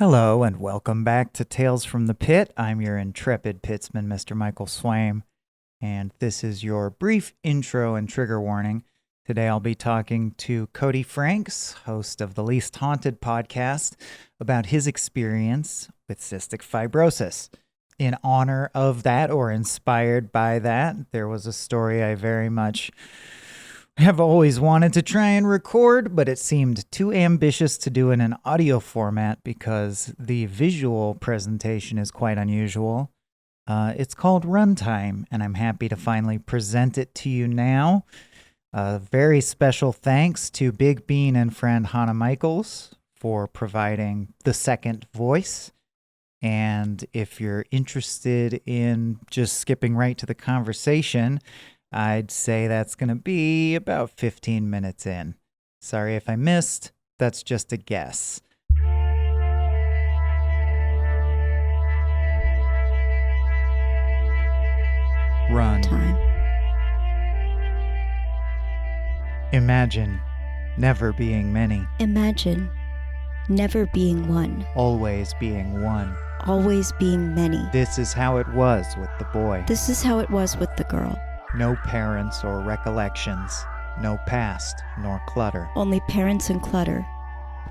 Hello and welcome back to Tales from the Pit. I'm your intrepid pitsman, Mr. Michael Swaim, and this is your brief intro and trigger warning. Today I'll be talking to Cody Franks, host of the Least Haunted podcast, about his experience with cystic fibrosis. In honor of that, or inspired by that, there was a story I very much have always wanted to try and record, but it seemed too ambitious to do in an audio format because the visual presentation is quite unusual. It's called Runtime, and I'm happy to finally present it to you now. Very special thanks to Big Bean and friend Hana Michels for providing the second voice. And if you're interested in just skipping right to the conversation, I'd say that's going to be about 15 minutes in. Sorry if I missed. That's just a guess. Run. Time. Imagine never being many. Imagine never being one, Always being one. always being many. This is how it was with the boy. This is how it was with the girl. No parents or recollections. No past nor clutter. Only parents and clutter,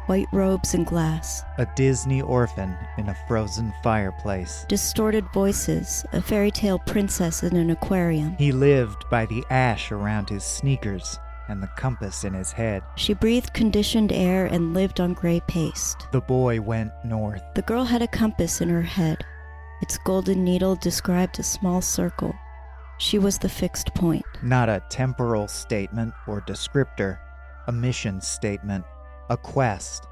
white robes and glass, A Disney orphan in a frozen fireplace. distorted voices, a fairy tale princess in an aquarium. He lived by the ash around his sneakers and the compass in his head. She breathed conditioned air and lived on gray paste. The boy went north. The girl had a compass in her head. Its golden needle described a small circle. She was the fixed point. Not a temporal statement or descriptor, a mission statement, a quest.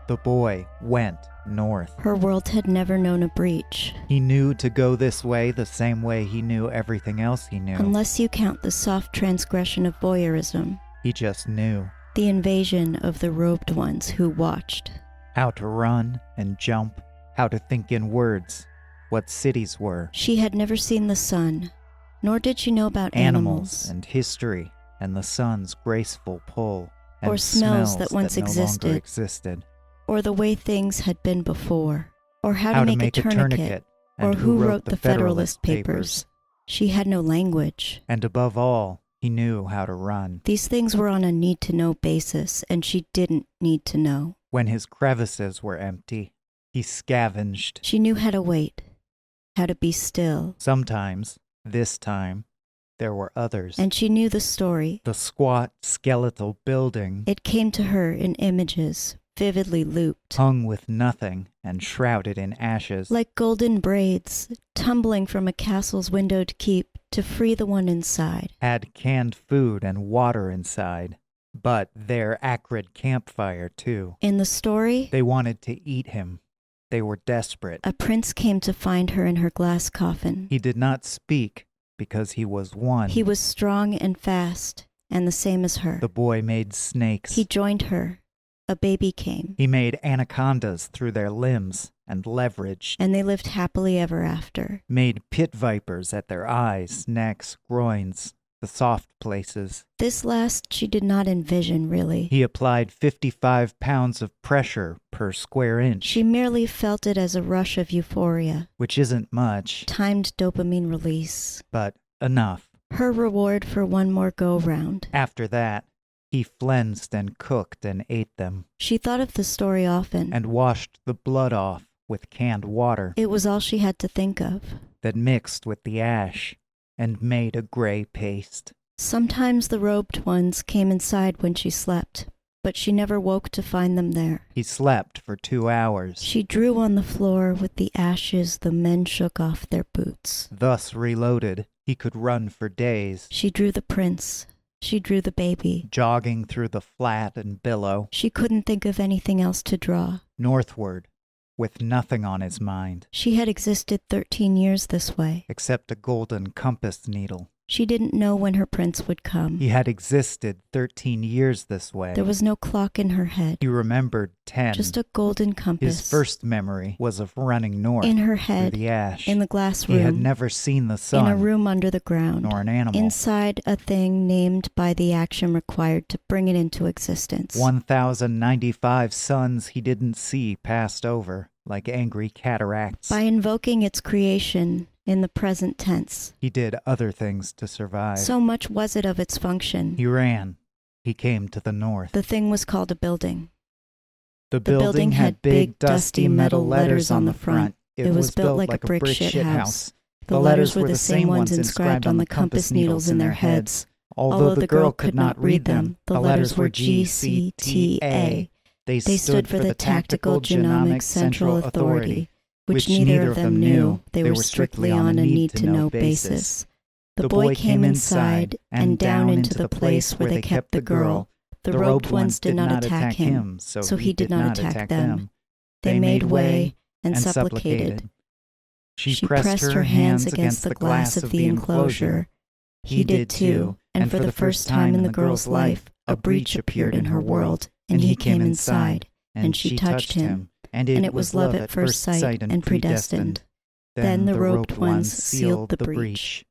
The boy went north. Her world had never known a breach, He knew to go this way the same way he knew everything else he knew. unless you count the soft transgression of voyeurism, He just knew the invasion of the robed ones who watched. how to run and jump, how to think in words, what cities were, She had never seen the sun, nor did she know about animals animals, and history and the sun's graceful pull, and Or smells that once no longer existed. existed. or the way things had been before, or how How to make a tourniquet, and or who wrote the Federalist Papers. She had no language. And above all, he knew how to run. These things were on a need-to-know basis, and she didn't need to know. When his crevices were empty, he scavenged. She knew how to wait, how to be still, Sometimes, this time, there were others. and she knew the story. The squat, skeletal building, It came to her in images, vividly looped, hung with nothing and shrouded in ashes. like golden braids, tumbling from a castle's windowed keep to free the one inside. Had canned food and water inside, but their acrid campfire, too. In the story, They wanted to eat him. They were desperate. a prince came to find her in her glass coffin. He did not speak because he was one. He was strong and fast, and the same as her. The boy made snakes. He joined her. A baby came, He made anacondas through their limbs and leveraged. and they lived happily ever after. Made pit vipers at their eyes, necks, groins, the soft places. This last she did not envision, really. He applied 55 pounds of pressure per square inch, She merely felt it as a rush of euphoria, which isn't much, timed dopamine release. but enough. Her reward for one more go-round. After that, he flensed and cooked and ate them, She thought of the story often. and washed the blood off with canned water It was all she had to think of. that mixed with the ash and made a gray paste. Sometimes the robed ones came inside when she slept, but she never woke to find them there. He slept for 2 hours, She drew on the floor with the ashes the men shook off their boots. thus reloaded. He could run for days, She drew the prince. She drew the baby. jogging through the flat and billow, She couldn't think of anything else to draw. northward, with nothing on his mind She had existed 13 years this way. except a golden compass needle. She didn't know when her prince would come. He had existed 13 years this way. There was no clock in her head, He remembered 10. just a golden compass. His first memory was of running north in her through head, the ash. in the glass He had room, never seen the in sun a room under the ground, nor an animal. inside a thing named by the action required to bring it into existence. 1,095 suns he didn't see passed over. like angry cataracts. By invoking its creation in the present tense. He did other things to survive. So much was it of its function. He ran. He came to the north. The thing was called a building. The building had big, dusty metal letters on the front. It was built like a brick shithouse. The letters were the same ones inscribed on the compass needles in their heads. Although the girl could not read them, the letters were GCTA. They stood for the Tactical Genomics Central Authority, which neither of them knew. They were strictly on a need-to-know basis. The boy came inside and down into the place where they kept the girl. The robed ones did not attack him, so he did not attack them. They made way and supplicated. She pressed her hands against the glass of the enclosure. He did too, and for the first time in the girl's life, a breach appeared in her world, and he came inside, and she touched him, and it was love at first sight and predestined. Then the robed ones sealed the breach.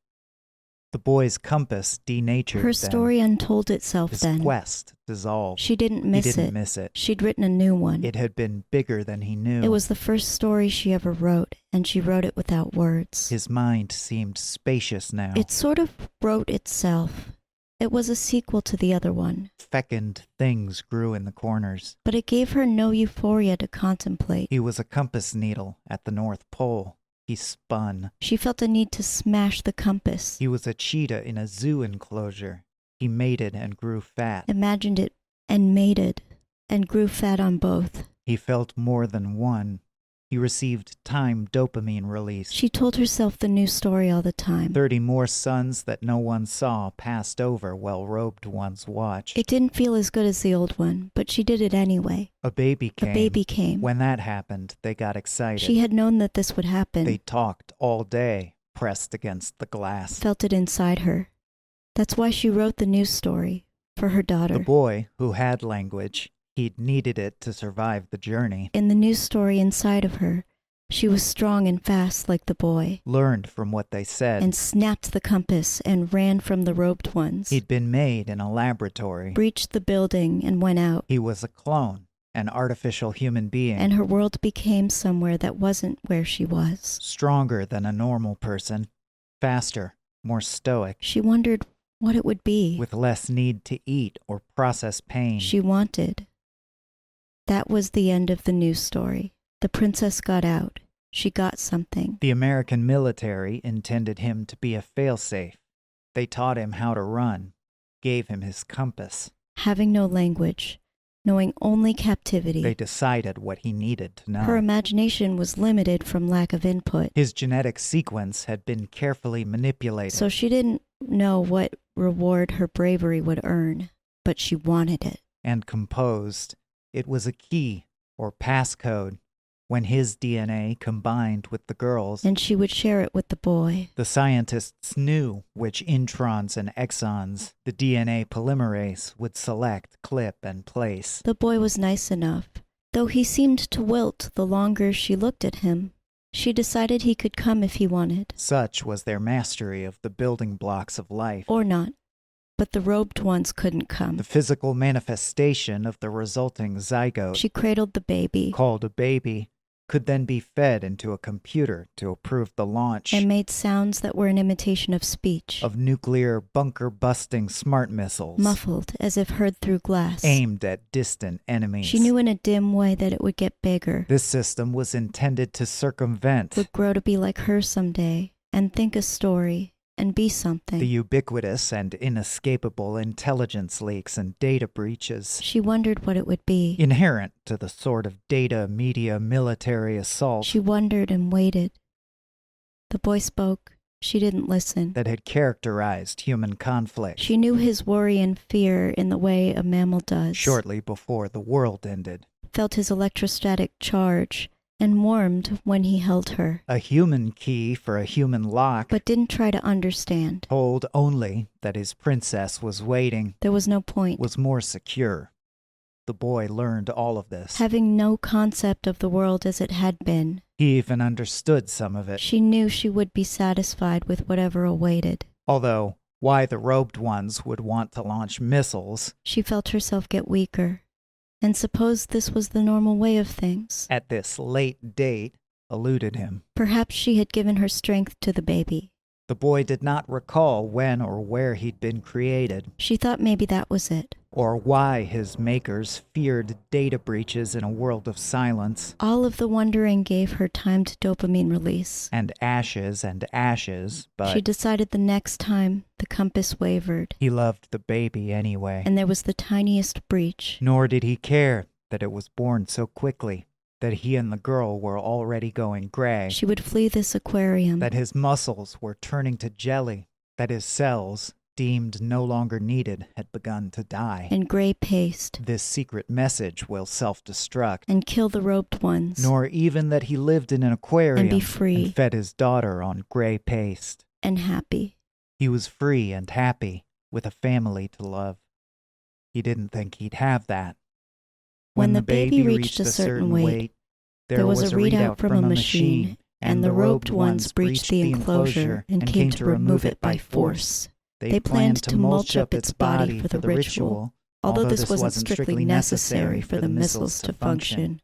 The boy's compass denatured. Her story untold itself His then. quest dissolved. She didn't miss it. He didn't miss it. She'd written a new one. It had been bigger than he knew. It was the first story she ever wrote, and she wrote it without words. His mind seemed spacious now. It sort of wrote itself. It was a sequel to the other one. Fecund things grew in the corners. But it gave her no euphoria to contemplate. He was a compass needle at the North Pole. He spun. She felt a need to smash the compass. He was a cheetah in a zoo enclosure. He mated and grew fat. Imagined it and mated and grew fat on both. He felt more than one. He received time dopamine release. She told herself the new story all the time. 30 more suns that no one saw passed over while robed ones watched. It didn't feel as good as the old one, but she did it anyway. A baby came. A baby came. When that happened, they got excited. She had known that this would happen. They talked all day, pressed against the glass. Felt it inside her. That's why she wrote the new story, for her daughter. The boy, who had language, he'd needed it to survive the journey. In the new story inside of her, she was strong and fast like the boy. Learned from what they said. And snapped the compass and ran from the robed ones. He'd been made in a laboratory. Breached the building and went out. He was a clone, an artificial human being. And her world became somewhere that wasn't where she was. Stronger than a normal person. Faster, more stoic. She wondered what it would be. With less need to eat or process pain. She wanted. That was the end of the news story. The princess got out. She got something. The American military intended him to be a failsafe. They taught him how to run, gave him his compass. Having no language, knowing only captivity. They decided what he needed to know. Her imagination was limited from lack of input. His genetic sequence had been carefully manipulated. So she didn't know what reward her bravery would earn, but she wanted it. And composed. It was a key, or passcode, when his DNA combined with the girl's. And she would share it with the boy. The scientists knew which introns and exons the DNA polymerase would select, clip, and place. The boy was nice enough. Though he seemed to wilt the longer she looked at him, she decided he could come if he wanted. Such was their mastery of the building blocks of life. Or not. But the robed ones couldn't come. The physical manifestation of the resulting zygote, she cradled the baby, called a baby, could then be fed into a computer to approve the launch. And made sounds that were an imitation of speech. Of nuclear bunker-busting smart missiles. Muffled, as if heard through glass. Aimed at distant enemies. She knew in a dim way that it would get bigger. This system was intended to circumvent. Would grow to be like her someday, and think a story. And be something. The ubiquitous and inescapable intelligence leaks and data breaches. She wondered what it would be. Inherent to the sort of data media military assault. She wondered and waited. The boy spoke. She didn't listen. That had characterized human conflict. She knew his worry and fear in the way a mammal does. Shortly before the world ended. Felt his electrostatic charge. And warmed when he held her. A human key for a human lock. But didn't try to understand. Told only that his princess was waiting. There was no point. Was more secure. The boy learned all of this. Having no concept of the world as it had been. He even understood some of it. She knew she would be satisfied with whatever awaited. Although, why the robed ones would want to launch missiles. She felt herself get weaker. And suppose this was the normal way of things. At this late date, eluded him. Perhaps she had given her strength to the baby. The boy did not recall when or where he'd been created, She thought maybe that was it. or why his makers feared data breaches in a world of silence, All of the wondering gave her timed dopamine release. and ashes, but She decided the next time the compass wavered, he loved the baby anyway. and there was the tiniest breach. Nor did he care that it was born so quickly, that he and the girl were already going gray, She would flee this aquarium. that his muscles were turning to jelly, that his cells, deemed no longer needed, had begun to die. And gray paste. This secret message will self-destruct. And kill the robed ones. Nor even that he lived in an aquarium And be free. and fed his daughter on gray paste. And happy. He was free and happy, with a family to love. He didn't think he'd have that. When the baby reached a certain weight, there was a readout from a machine, and the robed ones breached the enclosure and came to remove it by force. They planned to mulch up its body for the ritual, although this wasn't strictly necessary for the missiles to function.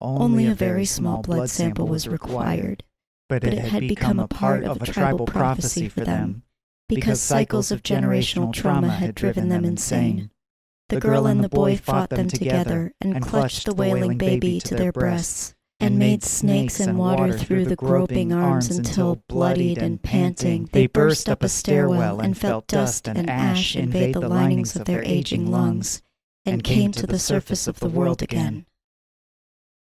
Only a very small blood sample was required, but it had become a part of a tribal prophecy for them, because cycles of generational trauma had driven them insane. The girl and the boy fought them together and clutched the wailing baby to their breasts, and made snakes and water through the groping arms until, bloodied and panting, they burst up a stairwell and felt dust and ash invade the linings of their aging lungs, and came to the surface of the world again.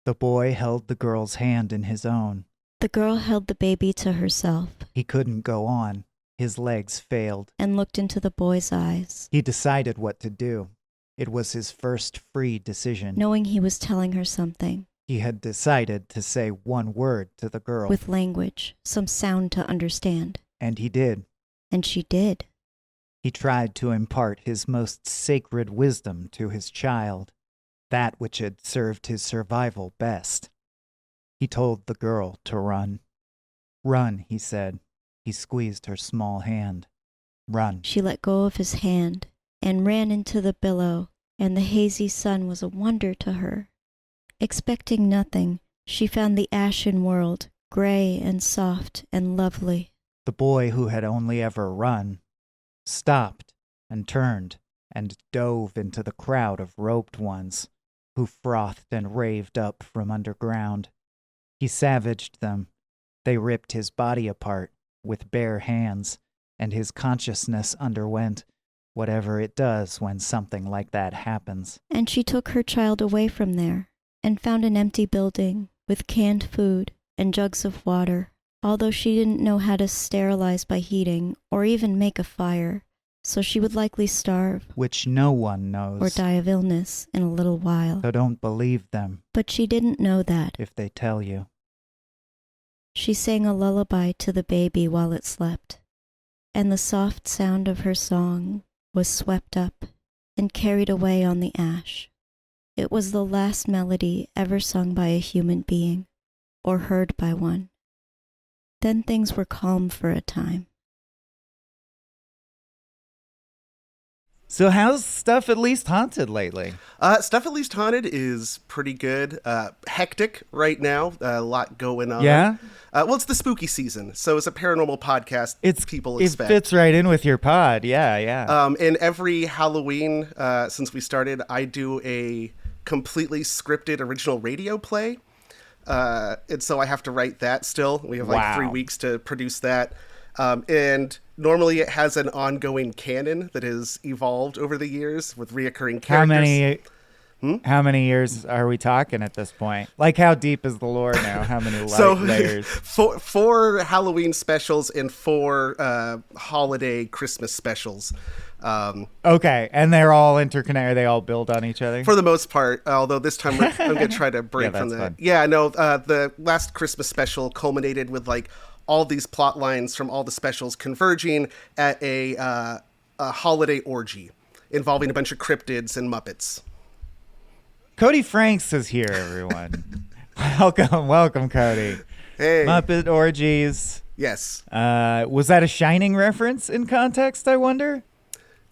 The boy held the girl's hand in his own. The girl held the baby to herself. He couldn't go on. His legs failed. And looked into the boy's eyes. He decided what to do. It was his first free decision. Knowing he was telling her something. He had decided to say one word to the girl. With language, some sound to understand. And he did. And she did. He tried to impart his most sacred wisdom to his child, that which had served his survival best. He told the girl to run. Run, he said. He squeezed her small hand. Run. She let go of his hand and ran into the billow, and the hazy sun was a wonder to her. Expecting nothing, she found the ashen world, gray and soft and lovely. The boy who had only ever run stopped and turned and dove into the crowd of robed ones who frothed and raved up from underground. He savaged them. They ripped his body apart with bare hands, and his consciousness underwent whatever it does when something like that happens. And she took her child away from there and found an empty building with canned food and jugs of water, although she didn't know how to sterilize by heating or even make a fire, so she would likely starve. Which no one knows. Or die of illness in a little while. So don't believe them. But she didn't know that. If they tell you. She sang a lullaby to the baby while it slept, and the soft sound of her song was swept up and carried away on the ash. It was the last melody ever sung by a human being, or heard by one. Then things were calm for a time. So how's Stuff at Least Haunted lately? Stuff at Least Haunted is pretty good. Hectic right now. A lot going on. Yeah? Well, it's the spooky season, so it's a paranormal podcast people expect. It fits right in with your pod. Yeah. And every Halloween, since we started, I do a completely scripted original radio play. And so I have to write that still. We have 3 weeks to produce that. And normally it has an ongoing canon that has evolved over the years with reoccurring characters. How many years are we talking at this point? Like, how deep is the lore now? How many layers? Four Halloween specials and 4 holiday Christmas specials. Okay, and they're all interconnected. They all build on each other? For the most part, although this time I'm going to try to break from that. Fun. Yeah, no, the last Christmas special culminated with, all these plot lines from all the specials converging at a holiday orgy involving a bunch of cryptids and Muppets. Cody Franks is here, everyone. welcome, Cody. Hey. Muppet orgies. Yes. Was that a Shining reference in context, I wonder?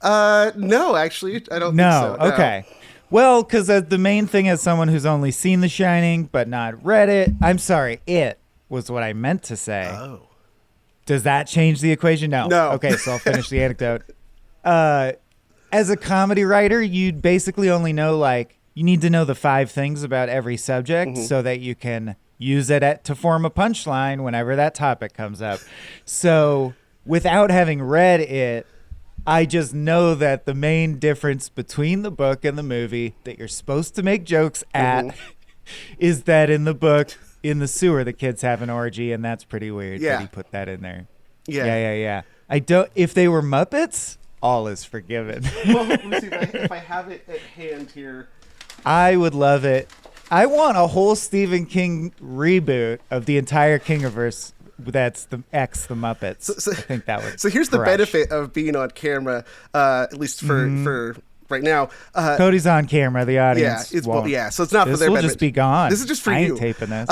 No, actually, I don't think so. No, okay. Well, because the main thing as someone who's only seen The Shining but not read it, I'm sorry, it was what I meant to say. Oh. Does that change the equation? No. No. Okay, so I'll finish the anecdote. As a comedy writer, you basically only know, like, you need to know the 5 things about every subject so that you can use it to form a punchline whenever that topic comes up. So without having read it, I just know that the main difference between the book and the movie that you're supposed to make jokes at is that in the book, in the sewer, the kids have an orgy, and that's pretty weird that he put that in there. Yeah. I don't. If they were Muppets, all is forgiven. Well, let me see if I have it at hand here. I would love it. I want a whole Stephen King reboot of the entire Kingiverse. That's the Muppets. So, I think that would. So here's the benefit of being on camera, at least for right now. Cody's on camera. The audience. So it's not for their benefit. This will just be gone. This is just for I you. ain't taping this.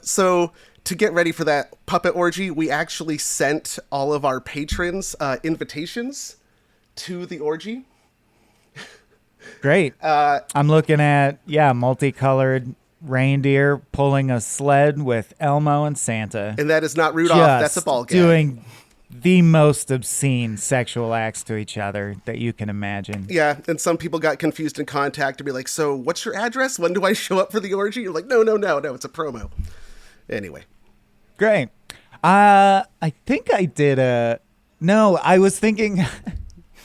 So to get ready for that puppet orgy, we actually sent all of our patrons invitations to the orgy. Great. I'm looking at multicolored reindeer pulling a sled with Elmo and Santa. And that is not Rudolph, that's a ball gag. Doing the most obscene sexual acts to each other that you can imagine. Yeah, and some people got confused in contact to be like, so what's your address? When do I show up for the orgy? You're like, no, it's a promo. Anyway. Great. I think I did I was thinking...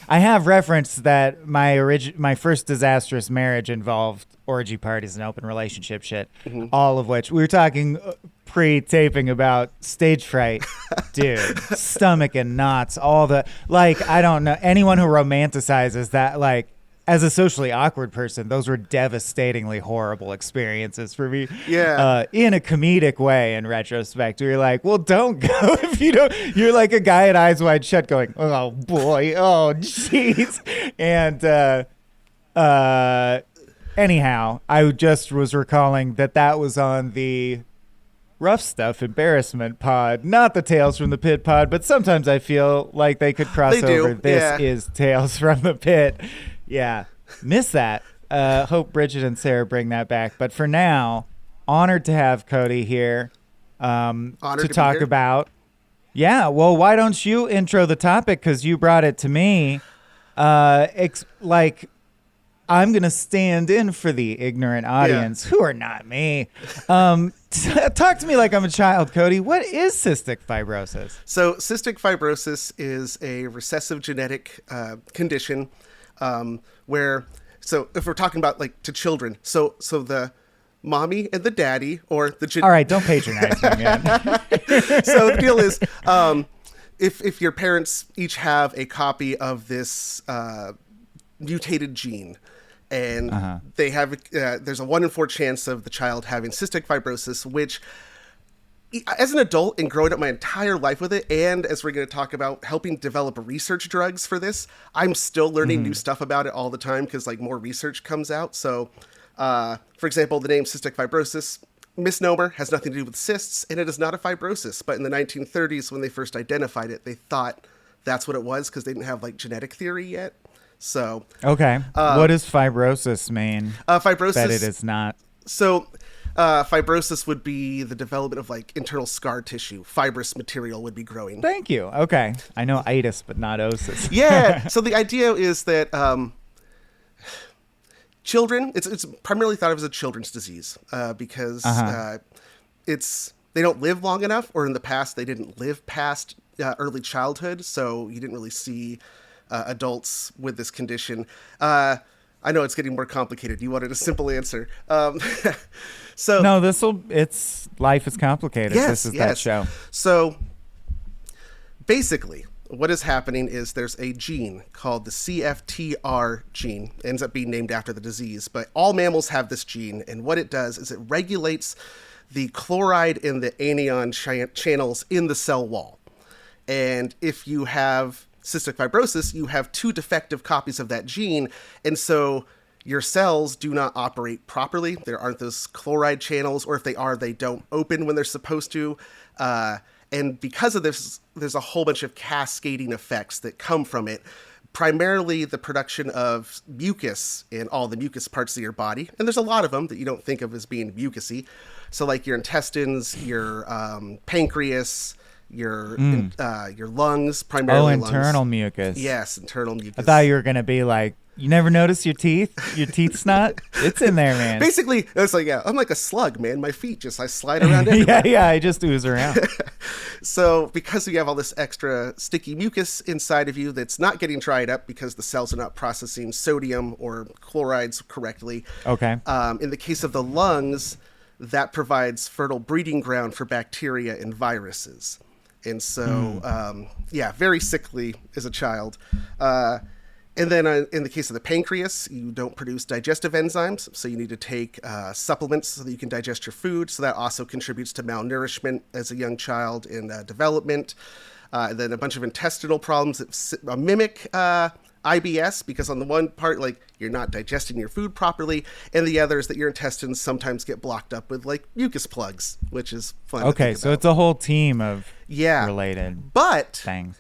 I have referenced that my first disastrous marriage involved orgy parties and open relationship shit, all of which we were talking pre-taping about stage fright, dude, stomach and knots, all the, like, I don't know, anyone who romanticizes that, like, as a socially awkward person, those were devastatingly horrible experiences for me. Yeah. In a comedic way, in retrospect, where you're like, well, don't go if you don't. You're like a guy at Eyes Wide Shut going, oh, boy, oh, jeez. And anyhow, I just was recalling that was on the Rough Stuff Embarrassment pod, not the Tales from the Pit pod, but sometimes I feel like they could cross over. This is Tales from the Pit. Yeah, miss that. Hope Bridget and Sarah bring that back. But for now, honored to have Cody here to talk about. Yeah, well, why don't you intro the topic? Because you brought it to me. I'm going to stand in for the ignorant audience who are not me. Talk to me like I'm a child, Cody. What is cystic fibrosis? So cystic fibrosis is a recessive genetic condition where, so if we're talking about like to children, so the mommy and the daddy or the... All right, don't patronize me, man. So the deal is, if your parents each have a copy of this mutated gene, and they have, there's a 1 in 4 chance of the child having cystic fibrosis, which, as an adult and growing up my entire life with it, and as we're going to talk about helping develop research drugs for this, I'm still learning new stuff about it all the time because like more research comes out. So, for example, the name cystic fibrosis, misnomer, has nothing to do with cysts, and it is not a fibrosis. But in the 1930s, when they first identified it, they thought that's what it was because they didn't have like genetic theory yet. So okay, what does fibrosis mean? Fibrosis, that it is not. So fibrosis would be the development of like internal scar tissue. Fibrous material would be growing. Thank you. Okay, I know itis, but not osis. Yeah. So the idea is that children, it's primarily thought of as a children's disease because they don't live long enough, or in the past they didn't live past early childhood, so you didn't really see adults with this condition. I know it's getting more complicated. You wanted a simple answer. So no, life is complicated. Yes, this is that show. So basically what is happening is there's a gene called the CFTR gene. It ends up being named after the disease, but all mammals have this gene. And what it does is it regulates the chloride in the anion channels in the cell wall. And if you have cystic fibrosis, you have 2 defective copies of that gene, and so your cells do not operate properly. There aren't those chloride channels, or if they are, they don't open when they're supposed to. And because of this, there's a whole bunch of cascading effects that come from it. primarily the production of mucus in all the mucus parts of your body. And there's a lot of them that you don't think of as being mucusy. So like your intestines, your pancreas, your lungs, primarily internal lungs. Mucus. Yes, internal mucus. I thought you were going to be like, you never notice your teeth? Your teeth snot? It's in there, man. Basically, it's like, I'm like a slug, man. My feet I slide around everywhere. yeah, I just ooze around. So because you have all this extra sticky mucus inside of you that's not getting dried up because the cells are not processing sodium or chlorides correctly. Okay. In the case of the lungs, that provides fertile breeding ground for bacteria and viruses. And so, very sickly as a child. And then in the case of the pancreas, you don't produce digestive enzymes, so you need to take supplements so that you can digest your food. So that also contributes to malnourishment as a young child in development. And then a bunch of intestinal problems that mimic IBS, because on the one part, like, you're not digesting your food properly, and the other is that your intestines sometimes get blocked up with, like, mucus plugs, which is fun. Okay, so it's a whole team of related things.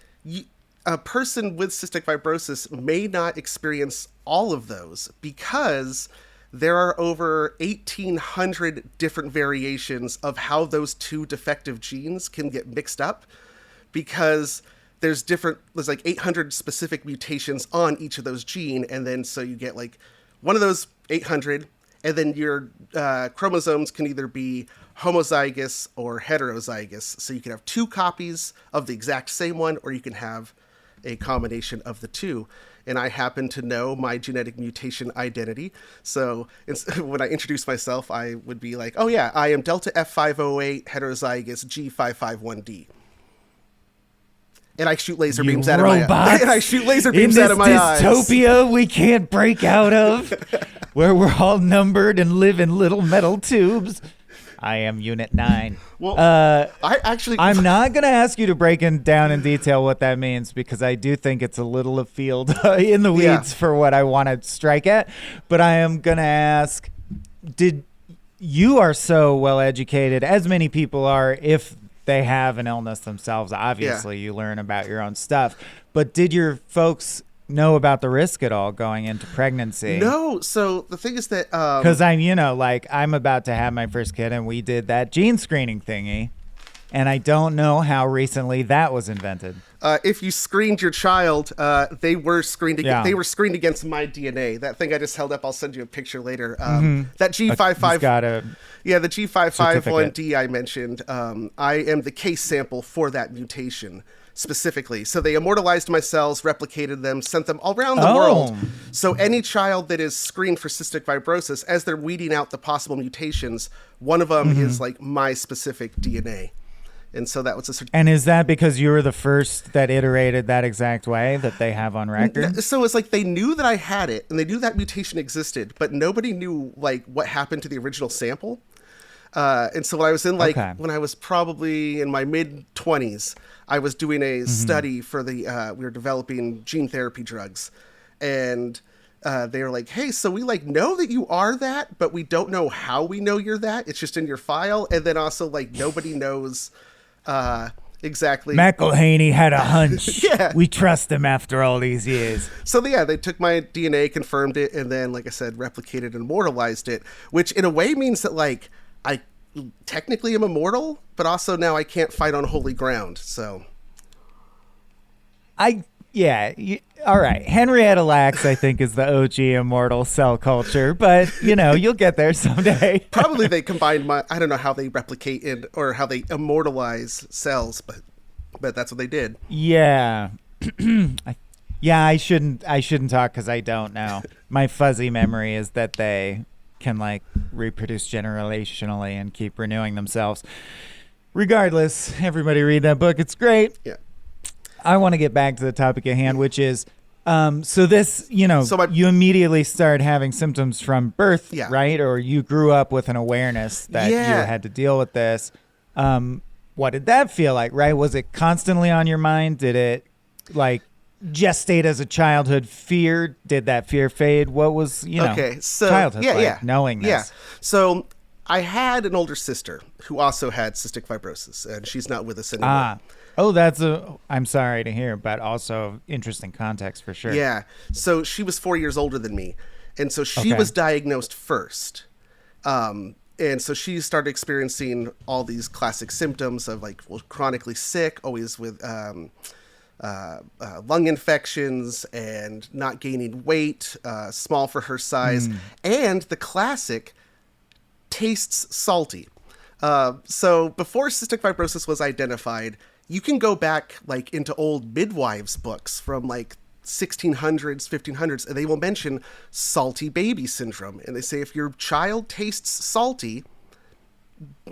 A person with cystic fibrosis may not experience all of those because there are over 1,800 different variations of how those two defective genes can get mixed up, because there's like 800 specific mutations on each of those genes. And then so you get like one of those 800, and then your chromosomes can either be homozygous or heterozygous. So you can have two copies of the exact same one, or you can have a combination of the two. And I happen to know my genetic mutation identity. So when I introduce myself, I would be like, oh yeah, I am Delta F508 heterozygous G551D. And I shoot laser beams out of my eyes. And I shoot laser beams out of my eyes. In this dystopia we can't break out of, where we're all numbered and live in little metal tubes. I am Unit 9. Well, I'm not going to ask you to break down in detail what that means, because I do think it's a little afield in the weeds for what I want to strike at. But I am going to ask, you are so well educated, as many people are, if they have an illness themselves. Obviously, you learn about your own stuff. But did your folks know about the risk at all going into pregnancy? No. So the thing is that because I'm about to have my first kid, and we did that gene screening thingy, and I don't know how recently that was invented. If you screened your child, they were screened. They were screened against my DNA. That thing I just held up, I'll send you a picture later. That G55. The G551D I mentioned. I am the case sample for that mutation specifically. So they immortalized my cells, replicated them, sent them all around the world. So any child that is screened for cystic fibrosis, as they're weeding out the possible mutations, one of them is like my specific DNA. And so that was And is that because you were the first that iterated that exact way that they have on record? So it's like they knew that I had it, and they knew that mutation existed, but nobody knew like what happened to the original sample. And so when I was when I was probably in my mid-20s, I was doing a study for we were developing gene therapy drugs. And they were like, hey, so we like know that you are that, but we don't know how we know you're that. It's just in your file. And then also like nobody knows exactly. McElhaney had a hunch. We trust him after all these years. So they took my DNA, confirmed it, and then, like I said, replicated and immortalized it, which in a way means that like I technically am immortal, but also now I can't fight on holy ground. So all right. Henrietta Lacks, I think, is the OG immortal cell culture, but you'll get there someday. Probably they combined I don't know how they replicate it or how they immortalize cells, but that's what they did. Yeah. I shouldn't talk because I don't know. My fuzzy memory is that they can like reproduce generationally and keep renewing themselves. Regardless, everybody read that book. It's great. Yeah. I want to get back to the topic at hand, which is, so this, you immediately start having symptoms from birth, right? Or you grew up with an awareness that you had to deal with this. What did that feel like, right? Was it constantly on your mind? Did it like gestate as a childhood fear? Did that fear fade? What was, childhood like, knowing this? Yeah. So I had an older sister who also had cystic fibrosis, and she's not with us anymore. I'm sorry to hear, but also interesting context for sure. Yeah. So she was 4 years older than me. And so she was diagnosed first. And so she started experiencing all these classic symptoms of chronically sick, always with lung infections and not gaining weight, small for her size, and the classic tastes salty. So before cystic fibrosis was identified, you can go back into old midwives' books from 1600s, 1500s, and they will mention salty baby syndrome. And they say if your child tastes salty,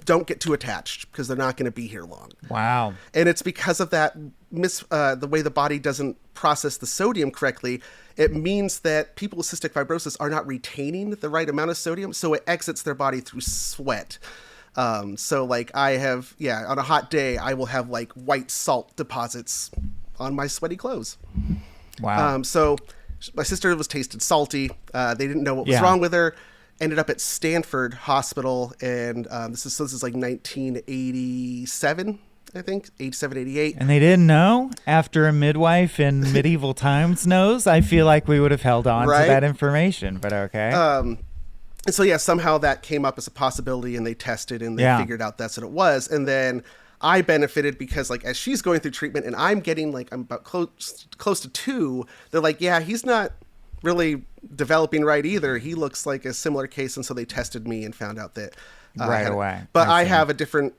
don't get too attached because they're not going to be here long. Wow. And it's because of that the way the body doesn't process the sodium correctly. It means that people with cystic fibrosis are not retaining the right amount of sodium, so it exits their body through sweat. So I have, on a hot day, I will have white salt deposits on my sweaty clothes. Wow. So my sister was tasted salty. They didn't know what was wrong with her. Ended up at Stanford Hospital, and this is 1987, I think, 87, 88. And they didn't know? After a midwife in medieval times knows? I feel like we would have held on to that information, but okay. And so, somehow that came up as a possibility, and they tested, and they figured out that's what it was. And then I benefited because, as she's going through treatment, and I'm getting, I'm about close to 2, they're he's not really developing right either. He looks like a similar case, and so they tested me and found out that right away. But I had a different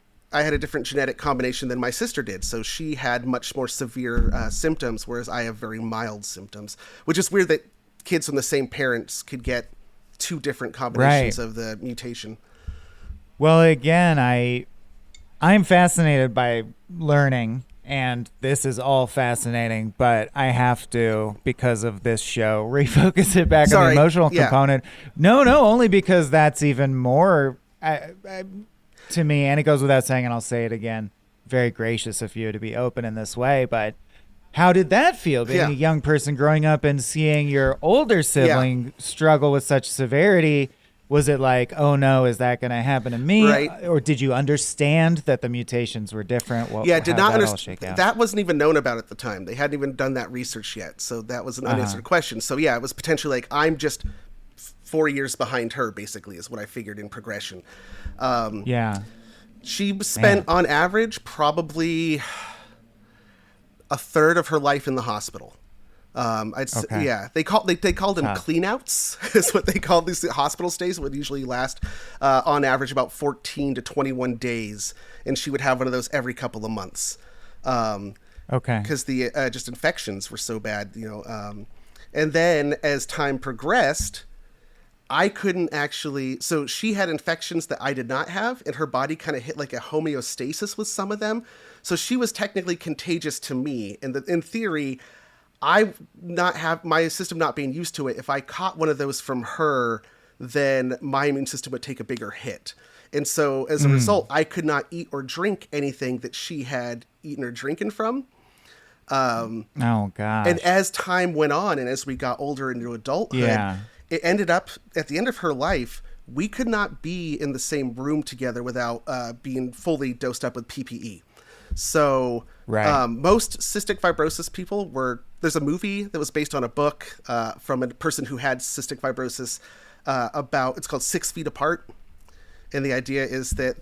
genetic combination than my sister did, so she had much more severe symptoms, whereas I have very mild symptoms. Which is weird that kids from the same parents could get 2 different combinations of the mutation. Well, again, I'm fascinated by learning. And this is all fascinating, but I have to, because of this show, refocus it back on the emotional component. No, only because that's even more to me, and it goes without saying, and I'll say it again, very gracious of you to be open in this way, but how did that feel, being a young person growing up and seeing your older sibling struggle with such severity? Was it oh no, is that going to happen to me? Right. Or did you understand that the mutations were different? Did not understand. That wasn't even known about at the time. They hadn't even done that research yet. So that was an unanswered question. So it was potentially I'm just 4 years behind her, basically, is what I figured in progression. She spent, on average, probably a third of her life in the hospital. They called them cleanouts is what they called these hospital stays. Would usually last on average about 14 to 21 days, and she would have one of those every couple of months. Because the just infections were so bad, and then as time progressed, I couldn't actually. So she had infections that I did not have, and her body kind of hit a homeostasis with some of them. So she was technically contagious to me, and in theory, I not have my system not being used to it. If I caught one of those from her, then my immune system would take a bigger hit. And so as a result, I could not eat or drink anything that she had eaten or drinking from. Oh God. And as time went on, and as we got older into adulthood, it ended up at the end of her life, we could not be in the same room together without being fully dosed up with PPE. So most cystic fibrosis people there's a movie that was based on a book from a person who had cystic fibrosis it's called 6 Feet Apart. And the idea is that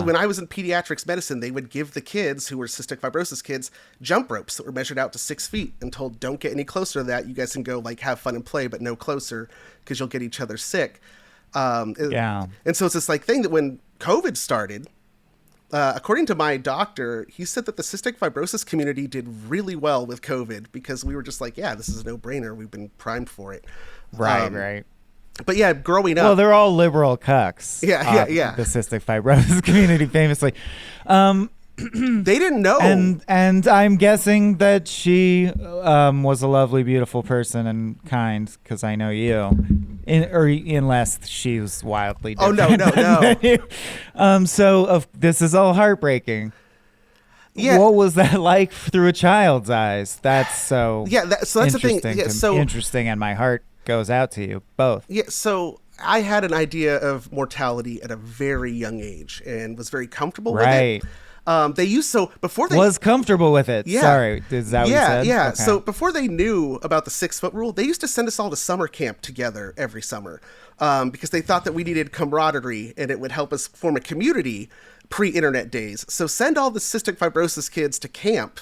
when I was in pediatrics medicine, they would give the kids who were cystic fibrosis kids jump ropes that were measured out to 6 feet and told, don't get any closer to that. You guys can go have fun and play, but no closer because you'll get each other sick. And so it's this thing that when COVID started, according to my doctor, he said that the cystic fibrosis community did really well with COVID because we were just this is a no-brainer. We've been primed for it. Right. But growing up... Well, they're all liberal cucks. Yeah. The cystic fibrosis community, famously. They didn't know. And I'm guessing that she was a lovely, beautiful person and kind, because I know you. Unless she was wildly different. Oh, no. So this is all heartbreaking. Yeah. What was that like through a child's eyes? That's so so that's the thing. Interesting, and my heart goes out to you both. Yeah, so I had an idea of mortality at a very young age and was very comfortable with it. They used before they was comfortable with it. Yeah. Sorry, is that what you said? Yeah. Okay. So before they knew about the 6-foot rule, they used to send us all to summer camp together every summer because they thought that we needed camaraderie and it would help us form a community pre-internet days. So send all the cystic fibrosis kids to camp.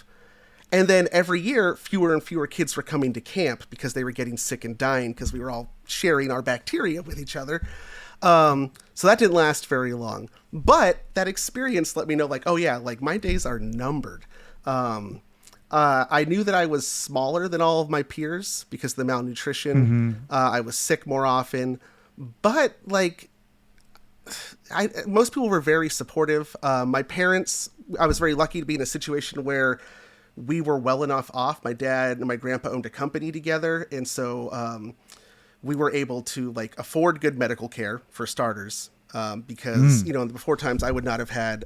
And then every year, fewer and fewer kids were coming to camp because they were getting sick and dying because we were all sharing our bacteria with each other. So that didn't last very long. But that experience let me know, like, oh yeah, like my days are numbered. I knew that I was smaller than all of my peers because of the malnutrition. I was sick more often. But like, most people were very supportive. My parents, I was very lucky to be in a situation where we were well enough off. My dad and my grandpa owned a company together. And so we were able to like afford good medical care for starters. Because, you know, before times I would not have had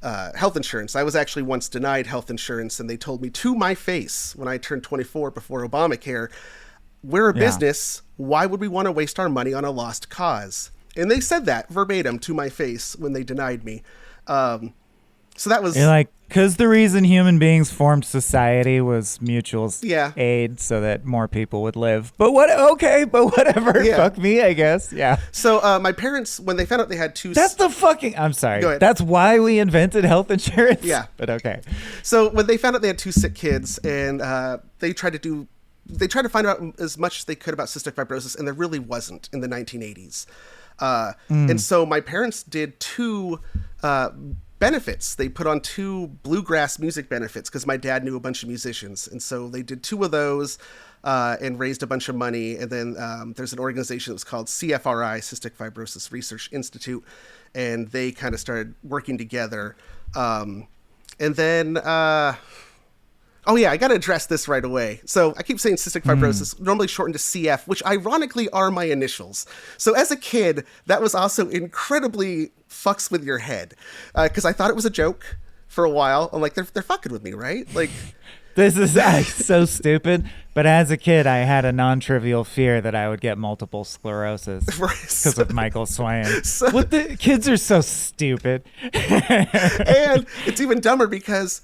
health insurance. I was actually once denied health insurance and they told me to my face when I turned 24 before Obamacare, we're a business. Why would we want to waste our money on a lost cause? And they said that verbatim to my face when they denied me. So that was... You're like, because the reason human beings formed society was mutual aid so that more people would live. But whatever. Yeah. Fuck me, I guess. Yeah. So my parents, when they found out they had two... That's the fucking... I'm sorry. Go ahead. That's why we invented health insurance? Yeah. But okay. So when they found out they had 2 sick kids and they tried to find out as much as they could about cystic fibrosis, and there really wasn't in the 1980s. And so my parents did 2 benefits. They put on 2 bluegrass music benefits because my dad knew a bunch of musicians. And so they did 2 of those and raised a bunch of money. And then there's an organization that was called CFRI, Cystic Fibrosis Research Institute. And they kind of started working together. And then... oh yeah, I got to address this right away. So I keep saying cystic fibrosis, normally shortened to CF, which ironically are my initials. So as a kid, that was also incredibly fucks with your head because I thought it was a joke for a while. I'm like, they're fucking with me, right? Like, this is so stupid. But as a kid, I had a non-trivial fear that I would get multiple sclerosis because of Michael Swain. So, what the kids are so stupid. And it's even dumber because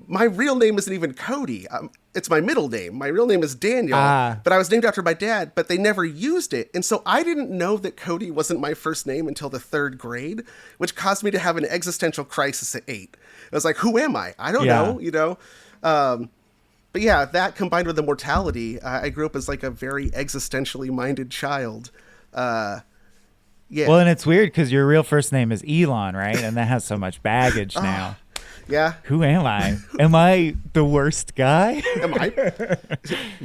my real name isn't even Cody. It's my middle name. My real name is Daniel, but I was named after my dad, but they never used it. And so I didn't know that Cody wasn't my first name until the 3rd grade, which caused me to have an existential crisis at 8. I was like, who am I? I don't know, you know? But yeah, that combined with the mortality, I grew up as like a very existentially minded child. Yeah. Well, and it's weird because your real first name is Elon, right? And that has so much baggage now. Yeah. Who am I? Am I the worst guy? Am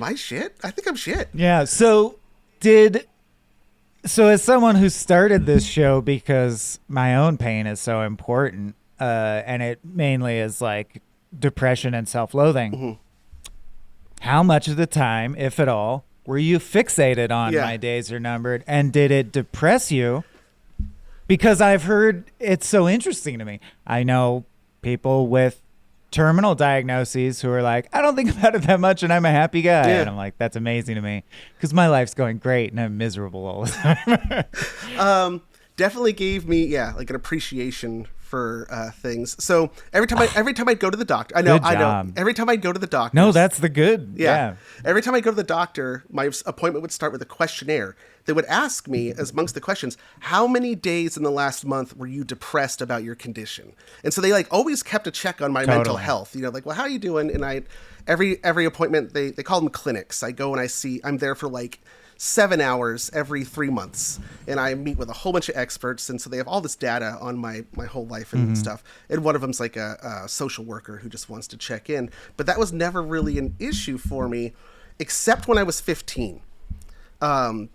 I shit? I think I'm shit. Yeah. So as someone who started this show because my own pain is so important, and it mainly is like depression and self-loathing, how much of the time, if at all, were you fixated on my days are numbered? And did it depress you? Because I've heard it's so interesting to me. I know people with terminal diagnoses who are like, I don't think about it that much and I'm a happy guy. And I'm like, that's amazing to me because my life's going great and I'm miserable all the time. Definitely gave me, like an appreciation for things. So every time I go to the doctor, I know. Every time I go to the doctor. No, that's the good. Yeah. Every time I go to the doctor, my appointment would start with a questionnaire. They would ask me, as amongst the questions, how many days in the last month were you depressed about your condition? And so they like always kept a check on my mental health. You know, like, well, how are you doing? And every appointment, they call them clinics. I go and I'm there for like 7 hours every 3 months. And I meet with a whole bunch of experts. And so they have all this data on my whole life and stuff. And one of them's like a social worker who just wants to check in. But that was never really an issue for me, except when I was 15.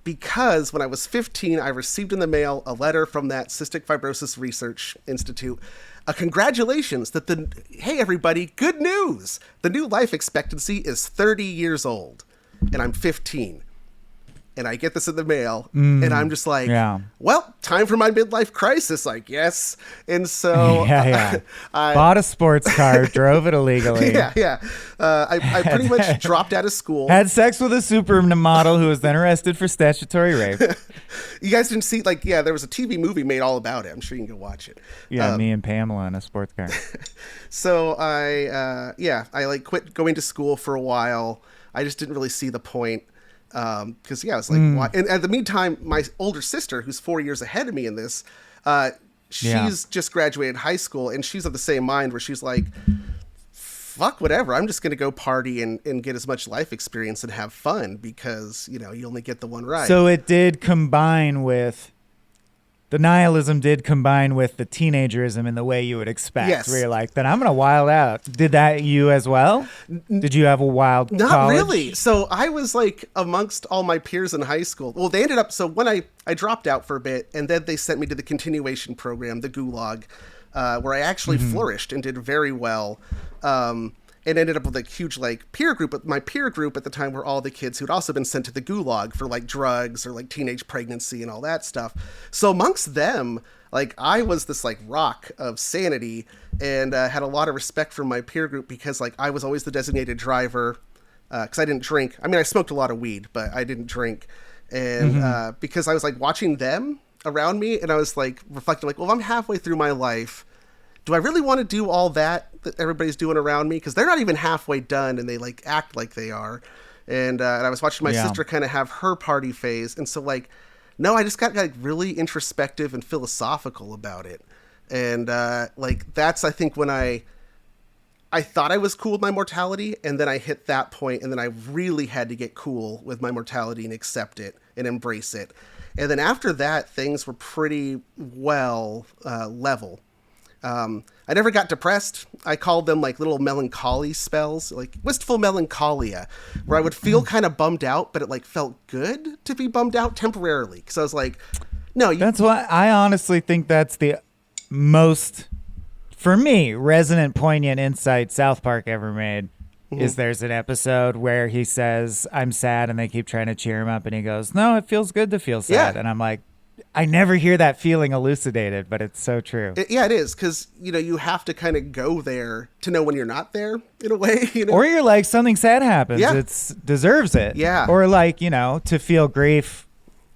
Because when I was 15, I received in the mail a letter from that Cystic Fibrosis Research Institute. Congratulations hey everybody, good news. The new life expectancy is 30 years old and I'm 15. and I get this in the mail, and I'm just like, well, time for my midlife crisis, I guess. And so I bought a sports car, drove it illegally. I pretty much dropped out of school. Had sex with a supermodel who was then arrested for statutory rape. You guys didn't see, there was a TV movie made all about it. I'm sure you can go watch it. Yeah, me and Pamela in a sports car. So I quit going to school for a while. I just didn't really see the point. Because I was like, why? And at the meantime, my older sister, who's 4 years ahead of me in this, she's just graduated high school, and she's of the same mind where she's like, fuck whatever, I'm just going to go party and get as much life experience and have fun, because, you only get the one ride. So it did combine with, the nihilism did combine with the teenagerism in the way you would expect. Yes. Where you're like, then I'm going to wild out. Did that you as well? Did you have a wild Not college? really. So I was amongst all my peers in high school. Well, they ended up, so when I dropped out for a bit, and then they sent me to the continuation program, the Gulag, where I actually flourished and did very well. And ended up with a huge peer group. But my peer group at the time were all the kids who'd also been sent to the Gulag for drugs or teenage pregnancy and all that stuff. So amongst them, I was this rock of sanity, and had a lot of respect for my peer group, because I was always the designated driver, because I didn't drink. I mean, I smoked a lot of weed, but I didn't drink. And because I was watching them around me, and I was reflecting well, if I'm halfway through my life, do I really want to do all that everybody's doing around me? Because they're not even halfway done, and they act like they are. And I was watching my sister kind of have her party phase. And so no, I just got really introspective and philosophical about it. And that's, I think, when I thought I was cool with my mortality, and then I hit that point, and then I really had to get cool with my mortality and accept it and embrace it. And then after that, things were pretty well level. I never got depressed. I called them little melancholy spells, wistful melancholia, where I would feel kind of bummed out, but it felt good to be bummed out temporarily. Because I was no. That's why I honestly think that's the most, for me, resonant, poignant insight South Park ever made. Is there's an episode where he says, I'm sad, and they keep trying to cheer him up, and he goes, no, it feels good to feel sad. And I'm like, I never hear that feeling elucidated, but it's so true. It is, because, you have to kind of go there to know when you're not there, in a way. Or you're something sad happens. Yeah. It deserves it. Yeah. Or to feel grief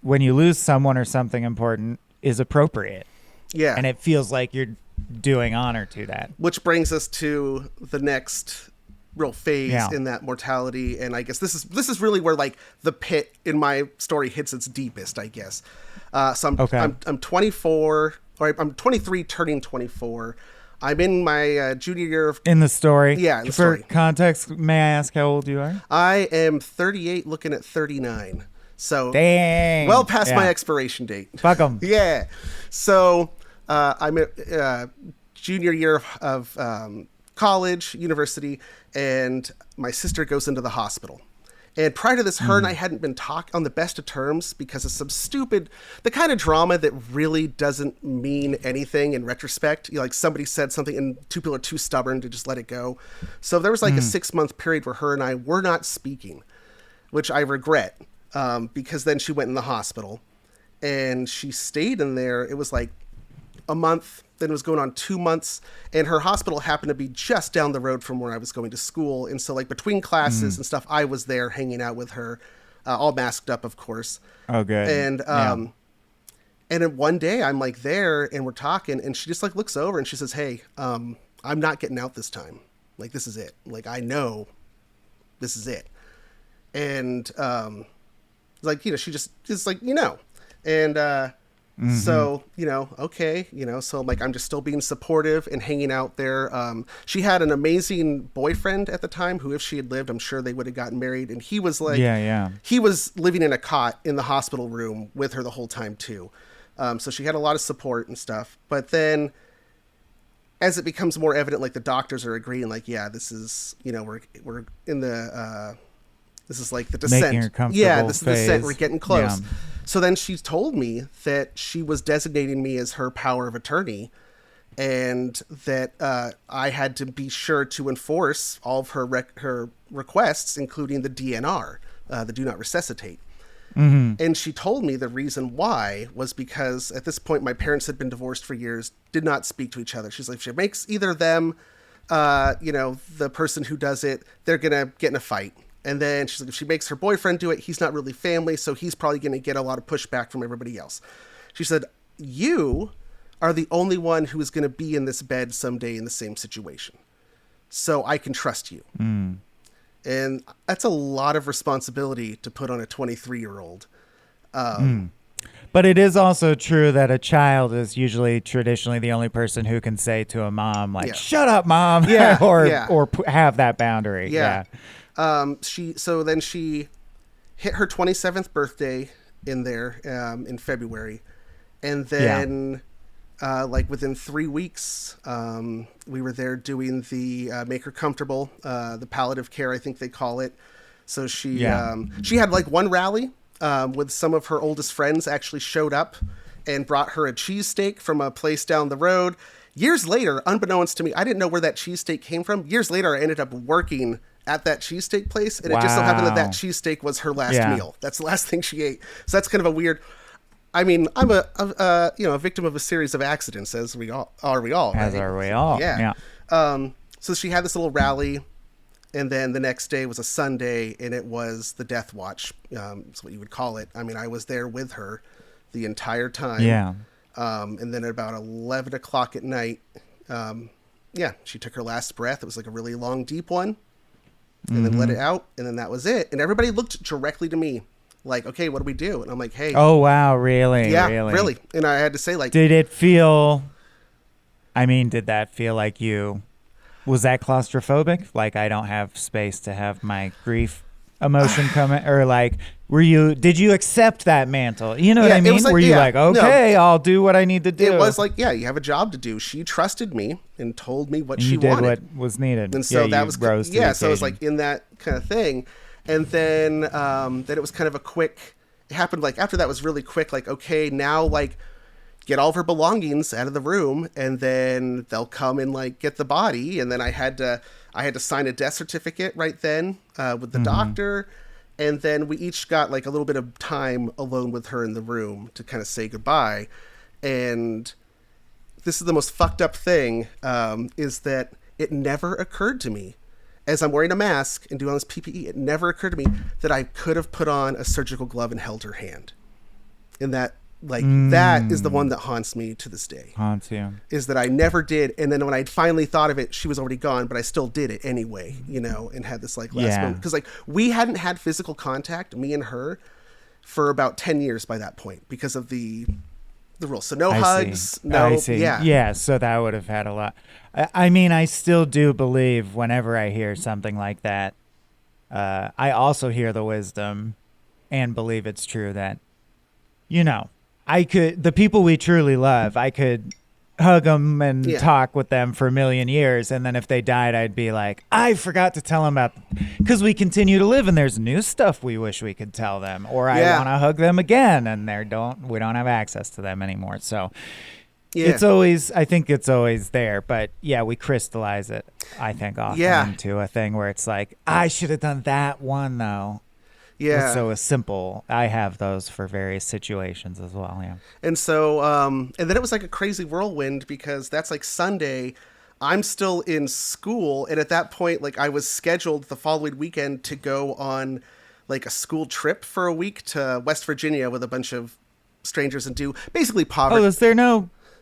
when you lose someone or something important is appropriate. Yeah. And it feels like you're doing honor to that. Which brings us to the next real phase in that mortality. And I guess this is really where the pit in my story hits its deepest, I guess. So I'm 24, or I'm 23, turning 24. I'm in my junior year of... In the story? Yeah, in the story. For context, may I ask how old you are? I am 38, looking at 39. So... Dang. Well past my expiration date. Fuck 'em. Yeah. So I'm a junior year of college, university, and my sister goes into the hospital. And prior to this, her and I hadn't been on the best of terms because of some the kind of drama that really doesn't mean anything in retrospect. Somebody said something and two people are too stubborn to just let it go. So there was a 6-month period where her and I were not speaking, which I regret, because then she went in the hospital, and she stayed in there. It was a month, then it was going on 2 months, and her hospital happened to be just down the road from where I was going to school. And so between classes and stuff, I was there hanging out with her, all masked up, of course. Oh, good. And and then one day I'm there, and we're talking, and she just looks over and she says, hey, I'm not getting out this time. This is it. I know this is it. And she just is and so, okay, so I'm just still being supportive and hanging out there. She had an amazing boyfriend at the time who, if she had lived, I'm sure they would have gotten married. And he was he was living in a cot in the hospital room with her the whole time too. So she had a lot of support and stuff. But then as it becomes more evident, the doctors are agreeing, yeah, this is, we're in the, this is the descent. Making her comfortable. Yeah, this is the descent. Phase. We're getting close. Yeah. So then she told me that she was designating me as her power of attorney, and that I had to be sure to enforce all of her requests, including the DNR, the do not resuscitate. And she told me the reason why was because at this point, my parents had been divorced for years, did not speak to each other. She's like, if she makes either them, the person who does it, they're going to get in a fight. And then she's like, if she makes her boyfriend do it, he's not really family, so he's probably going to get a lot of pushback from everybody else. She said, you are the only one who is going to be in this bed someday in the same situation. So I can trust you. And that's a lot of responsibility to put on a 23-year-old. But it is also true that a child is usually traditionally the only person who can say to a mom, like, shut up, mom, or have that boundary. Yeah. So then she hit her 27th birthday in there in February. And then within 3 weeks, we were there doing the Make Her Comfortable, the palliative care, I think they call it. So she had like one rally with some of her oldest friends actually showed up and brought her a cheesesteak from a place down the road. Years later, unbeknownst to me, I didn't know where that cheesesteak came from. Years later, I ended up working at that cheesesteak place, and it just so happened that cheesesteak was her last meal. That's the last thing she ate. So that's kind of a weird. I mean, I'm a victim of a series of accidents, as we all are. As are we all. Yeah. So she had this little rally, and then the next day was a Sunday, and it was the death watch. Is what you would call it. I mean, I was there with her the entire time. Yeah. And then at about 11 o'clock at night, she took her last breath. It was like a really long, deep one, and then let it out, and then that was it. And everybody looked directly to me, like, okay, what do we do? And I'm like, hey. Oh, wow, really? Yeah, really. And I had to say, like. Did that feel like was that claustrophobic? Like, I don't have space to have my grief emotion come in? Or like, did you accept that mantle? You know what I mean? Like, were you like, okay, I'll do what I need to do? It was like, you have a job to do. She trusted me and told me what she wanted. You did what was needed. And so that was, rose to the occasion. So it was like in that kind of thing. And then it was kind of it happened like after that was really quick, like, okay, now like get all of her belongings out of the room, and then they'll come and like get the body. And then I had to sign a death certificate right then with the doctor. And then we each got like a little bit of time alone with her in the room to kind of say goodbye. And this is the most fucked up thing, is that it never occurred to me, as I'm wearing a mask and doing all this PPE, it never occurred to me that I could have put on a surgical glove and held her hand. And that, like, that is the one that haunts me to this day. Haunts you. Is that I never did. And then when I finally thought of it, she was already gone, but I still did it anyway, and had this like last moment. Because like we hadn't had physical contact, me and her, for about 10 years by that point because of the rules. So no hugs. No. Yeah. So that would have had a lot. I mean, I still do believe whenever I hear something like that, I also hear the wisdom and believe it's true that, the people we truly love, I could hug them and talk with them for a million years. And then if they died, I'd be like, I forgot to tell them because we continue to live and there's new stuff we wish we could tell them, or I want to hug them again and we don't have access to them anymore. So I think it's always there, but we crystallize it, I think, often into a thing where it's like, I should have done that one though. Yeah. So it's simple. I have those for various situations as well. Yeah. And so, and then it was like a crazy whirlwind because that's like Sunday. I'm still in school. And at that point, like I was scheduled the following weekend to go on like a school trip for a week to West Virginia with a bunch of strangers and do basically poverty. Oh,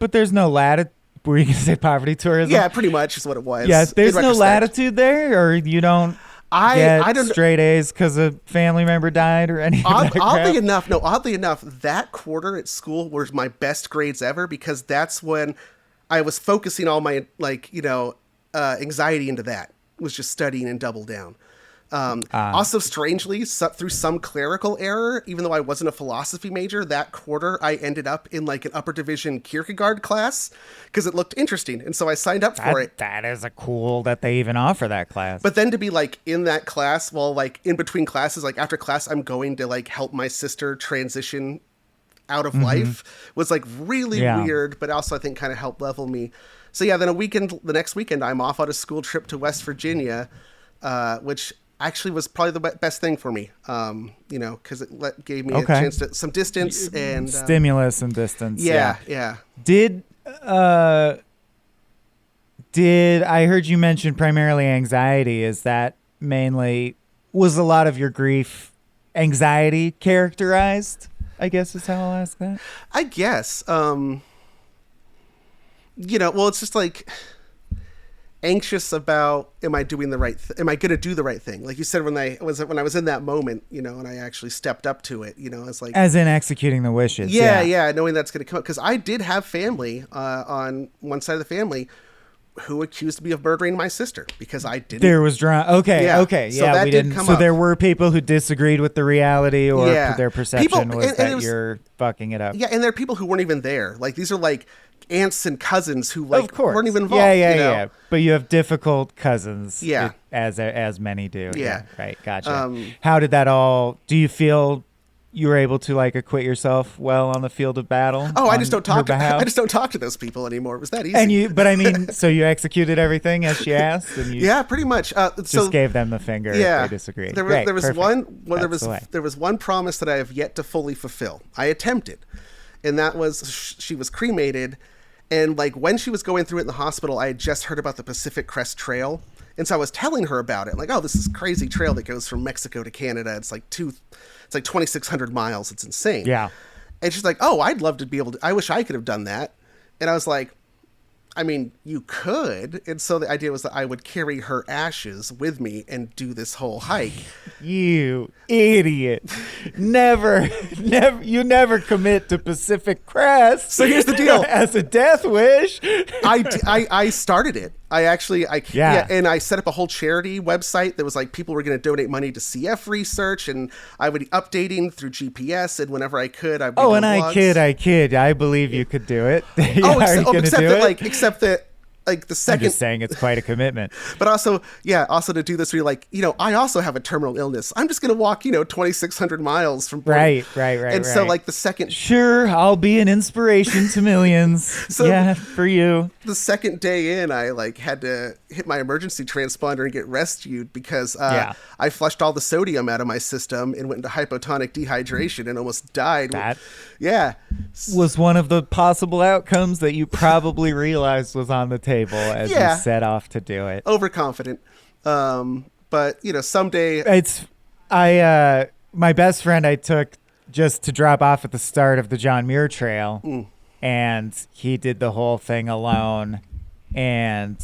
there's no latitude. Were you going to say poverty tourism? Yeah, pretty much is what it was. Yeah, there's no latitude there, or you don't. I don't straight A's because a family member died or anything. Oddly enough, that quarter at school was my best grades ever because that's when I was focusing all my anxiety into that. Was just studying and double down. Also, strangely, through some clerical error, even though I wasn't a philosophy major, that quarter I ended up in like an upper division Kierkegaard class because it looked interesting. And so I signed up for it. That is cool that they even offer that class. But then to be like in that class while like in between classes, like after class, I'm going to like help my sister transition out of life was like really weird, but also I think kind of helped level me. So then the next weekend, I'm off on a school trip to West Virginia, which actually was probably the best thing for me, because it gave me a chance to some distance and stimulus and distance. Yeah. Did I heard you mention primarily anxiety? Is that mainly, was a lot of your grief anxiety characterized? I guess is how I'll ask that. I guess. Well, it's just like anxious about, am I doing the right am I going to do the right thing? Like you said, when I was in that moment, and I actually stepped up to it, it's like, as in executing the wishes. Yeah, knowing that's going to come up, because I did have family on one side of the family who accused me of murdering my sister because I didn't. There was drama. Okay. So that we didn't. So there were people who disagreed with the reality, or their perception was that you're fucking it up. Yeah, and there are people who weren't even there. Like, these are like aunts and cousins who weren't even involved. Yeah. But you have difficult cousins. Yeah, as many do. Yeah. Right. Gotcha. How did that all? Do you feel you were able to acquit yourself well on the field of battle? Oh, I just don't talk to those people anymore. It was that easy. And so you executed everything as she asked, and you pretty much. Just gave them the finger if they disagreed. There was one promise that I have yet to fully fulfill. I attempted, and that was she was cremated, and when she was going through it in the hospital, I had just heard about the Pacific Crest Trail. And so I was telling her about it, this is a crazy trail that goes from Mexico to Canada. It's like 2,600 miles. It's insane. Yeah. And she's like, oh, I'd love to be able to, I wish I could have done that. And I was like, I mean, you could. And so the idea was that I would carry her ashes with me and do this whole hike. You idiot. Never, you never commit to Pacific Crest. So here's the deal. As a death wish. I started it. And I set up a whole charity website that was people were going to donate money to CF research, and I would be updating through GPS, and whenever I could, I'd be doing vlogs. I kid. I believe you could do it. Except that the second. I'm just saying it's quite a commitment. But also to do this, where you're I also have a terminal illness. I'm just going to walk, 2,600 miles from. Right. And so the second. Sure, I'll be an inspiration to millions. For you. The second day in, I had to hit my emergency transponder and get rescued because I flushed all the sodium out of my system and went into hypotonic dehydration and almost died. That was one of the possible outcomes that you probably realized was on the table as you set off to do it. Overconfident. But someday my best friend I took just to drop off at the start of the John Muir Trail, and he did the whole thing alone, and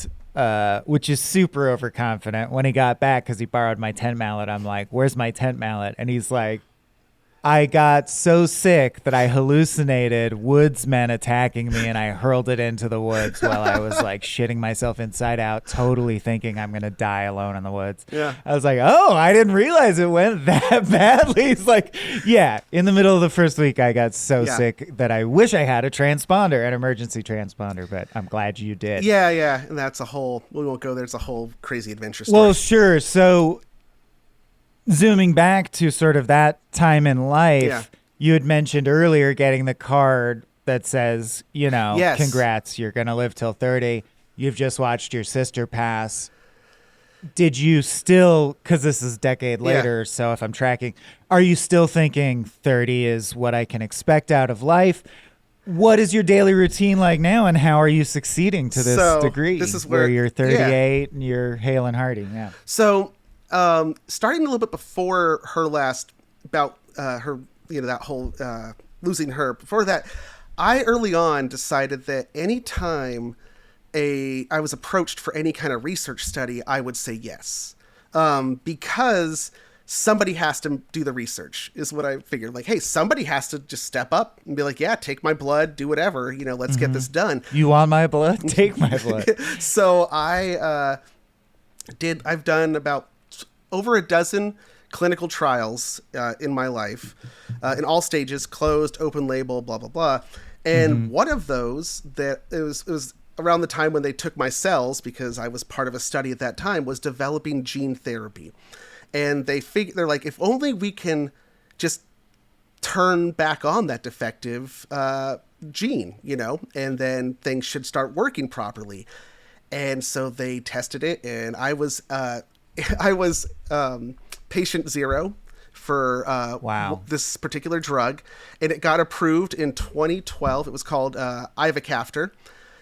which is super overconfident. When he got back, because he borrowed my tent mallet, I'm like, where's my tent mallet? And he's like, I got so sick that I hallucinated woodsmen attacking me, and I hurled it into the woods while I was shitting myself inside out, totally thinking I'm going to die alone in the woods. Yeah. I was like, oh, I didn't realize it went that badly. He's like, in the middle of the first week, I got so sick that I wish I had an emergency transponder, but I'm glad you did. Yeah. And that's we won't go there. It's a whole crazy adventure story. Well, sure. So zooming back to sort of that time in life, you had mentioned earlier getting the card that says, congrats, you're going to live till 30. You've just watched your sister pass. Did you still, because this is a decade later, so if I'm tracking, are you still thinking 30 is what I can expect out of life? What is your daily routine like now, and how are you succeeding to this degree? This is where you're 38 and you're hale and hearty. Yeah. So starting a little bit before her last bout, her, that whole losing her, before that, I early on decided that anytime I was approached for any kind of research study, I would say yes. Because somebody has to do the research, is what I figured. Hey, somebody has to just step up and be like, take my blood, do whatever, let's get this done. You want my blood? Take my blood. So I've done about over a dozen clinical trials in my life, in all stages, closed, open label, blah, blah, blah. And one of those that it was around the time when they took my cells, because I was part of a study at that time, was developing gene therapy. And they're like, if only we can just turn back on that defective gene, and then things should start working properly. And so they tested it, and I was I was patient 0 for this particular drug, and it got approved in 2012. It was called Ivacaftor.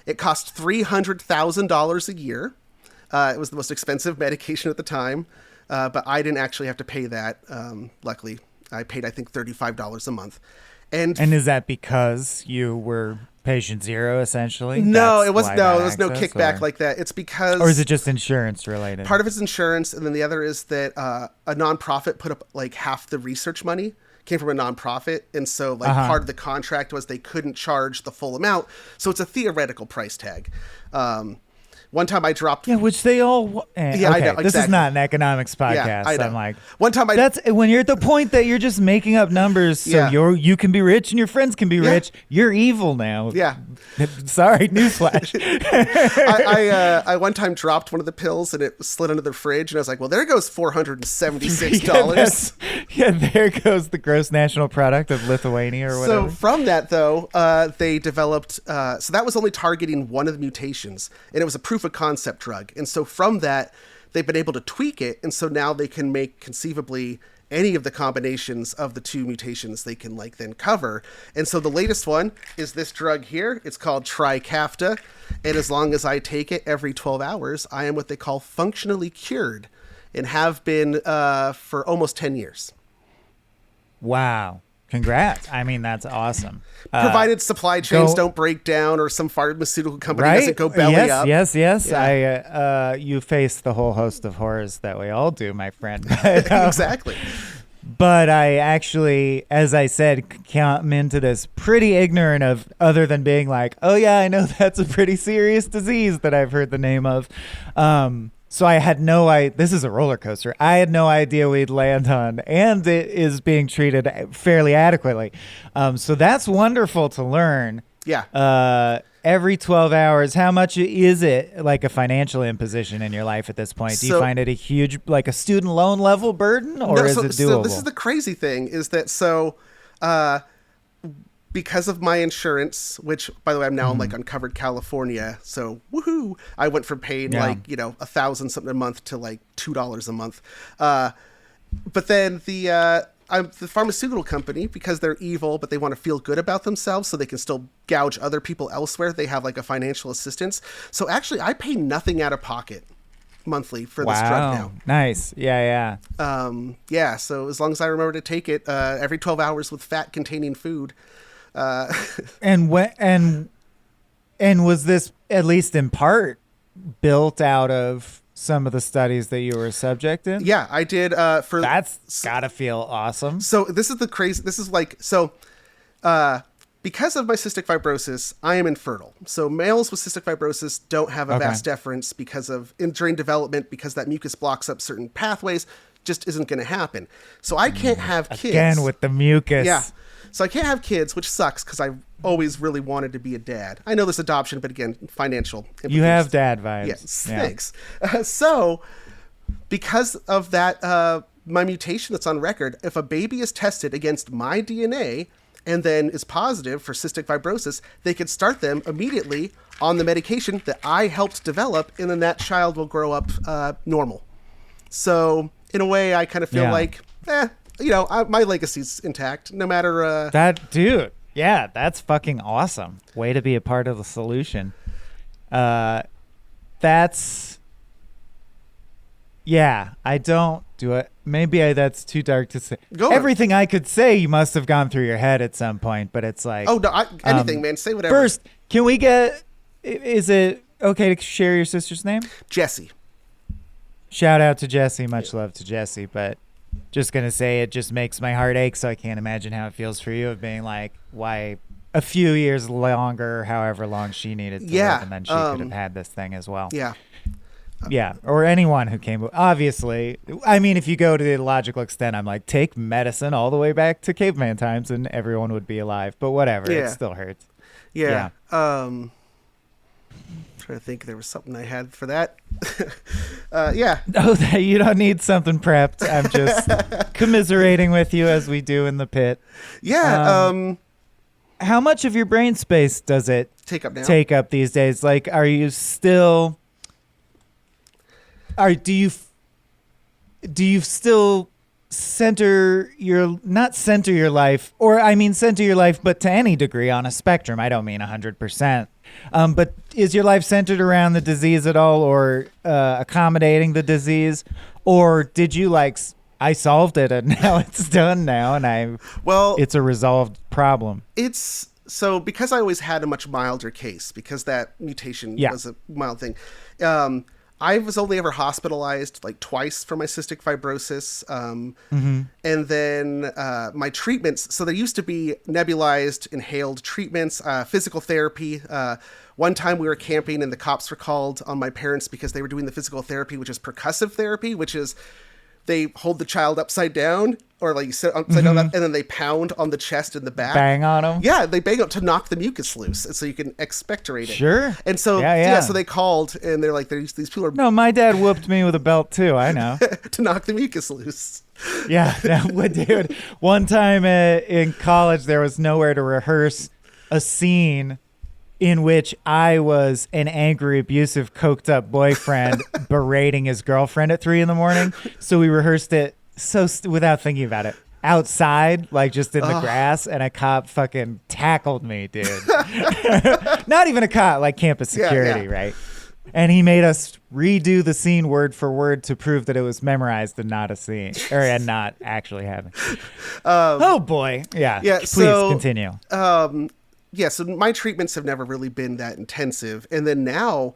It cost $300,000 a year. It was the most expensive medication at the time, but I didn't actually have to pay that. Luckily, I paid, I think, $35 a month. And is that because you were patient 0, essentially? No, it was no. There was no kickback like that. It's because, or is it just insurance related? Part of it's insurance, and then the other is that a nonprofit put up like half the research money came from a nonprofit, and so like part of the contract was they couldn't charge the full amount, so it's a theoretical price tag. One time I dropped... Yeah, which they all... I know, exactly. This is not an economics podcast. Yeah, I know. I'm like... One time that's when you're at the point that you're just making up numbers so you can be rich and your friends can be rich. You're evil now. Yeah. Sorry, newsflash. I one time dropped one of the pills and it slid under the fridge, and I was like, well, there goes $476. There goes the gross national product of Lithuania or whatever. So from that, though, they developed... so that was only targeting one of the mutations, and it was a proof of concept drug. And so from that, they've been able to tweak it, and so now they can make conceivably any of the combinations of the two mutations they can like then cover. And so the latest one is this drug here. It's called Trikafta, and as long as I take it every 12 hours, I am what they call functionally cured, and have been for almost 10 years. Wow. Congrats. I mean, that's awesome. Provided supply chains don't break down or some pharmaceutical company doesn't go belly up. Yes. Yeah. You face the whole host of horrors that we all do, my friend. Exactly. But I actually, as I said, come into this pretty ignorant of, other than being like, oh yeah, I know that's a pretty serious disease that I've heard the name of. So I had no idea. This is a roller coaster. I had no idea we'd land on, and it is being treated fairly adequately. So that's wonderful to learn. Yeah. Every 12 hours, how much is it like a financial imposition in your life at this point? Do you find it a huge, like a student loan level burden, or is it doable? So this is the crazy thing is that because of my insurance, which, by the way, I'm now in like Uncovered California, so woohoo! I went from paying like $1,000 something a month to like $2 a month. But then the pharmaceutical company, because they're evil, but they want to feel good about themselves, so they can still gouge other people elsewhere. They have like a financial assistance. So actually, I pay nothing out of pocket monthly for this drug now. Nice. Yeah. So as long as I remember to take it every 12 hours with fat-containing food. And was this at least in part built out of some of the studies that you were a subject in? Yeah, I did. That's gotta feel awesome. So this is the crazy. This is like because of my cystic fibrosis, I am infertile. So males with cystic fibrosis don't have a vas deferens during development, because that mucus blocks up certain pathways. Just isn't going to happen. So I can't have kids. Again with the mucus. Yeah. So I can't have kids, which sucks because I always really wanted to be a dad. I know this adoption, but again, financial. You have dad vibes. Yes, thanks. So because of that, my mutation that's on record, if a baby is tested against my DNA and then is positive for cystic fibrosis, they could start them immediately on the medication that I helped develop, and then that child will grow up normal. So in a way, I kind of feel like, my legacy's intact, no matter... that's fucking awesome. Way to be a part of the solution. That's... Yeah, I don't do it. Maybe that's too dark to say. Everything I could say, you must have gone through your head at some point, but it's like... Oh, no, anything, man. Say whatever. First, can we get... Is it okay to share your sister's name? Jessie. Shout out to Jessie. Much love to Jessie, but just going to say it just makes my heart ache, so I can't imagine how it feels for you of being like, why a few years longer, however long she needed to live, and then she could have had this thing as well. Yeah. Yeah, or anyone who came. Obviously, I mean, if you go to the logical extent, I'm like, take medicine all the way back to caveman times and everyone would be alive. But whatever, it still hurts. Yeah. Trying to think, there was something I had for that. Yeah. Oh, you don't need something prepped. I'm just commiserating with you as we do in the pit. Yeah. How much of your brain space does it take up these days? Like, are you still... do you still center your life, or I mean center your life, but to any degree on a spectrum? I don't mean 100%. But is your life centered around the disease at all, or accommodating the disease, or did you I solved it and now it's done now, and it's a resolved problem? It's so because I always had a much milder case because that mutation was a mild thing. I was only ever hospitalized twice for my cystic fibrosis. And then my treatments, so there used to be nebulized inhaled treatments, physical therapy. One time we were camping and the cops were called on my parents because they were doing the physical therapy, which is percussive therapy, which is they hold the child upside down or sit upside down, and then they pound on the chest and the back. Bang on them? Yeah, they bang up to knock the mucus loose so you can expectorate it. Sure. And so, so they called and they're like, these people are... No, my dad whooped me with a belt too, I know. to knock the mucus loose. Yeah, dude. One time in college, there was nowhere to rehearse a scene in which I was an angry, abusive, coked up boyfriend berating his girlfriend at 3 a.m. So we rehearsed it without thinking about it outside, just in the grass, and a cop fucking tackled me, dude. Not even a cop, campus security, right? And he made us redo the scene word for word to prove that it was memorized and not a scene, and not actually happening. Oh boy, yeah. Please continue. So my treatments have never really been that intensive. And then now,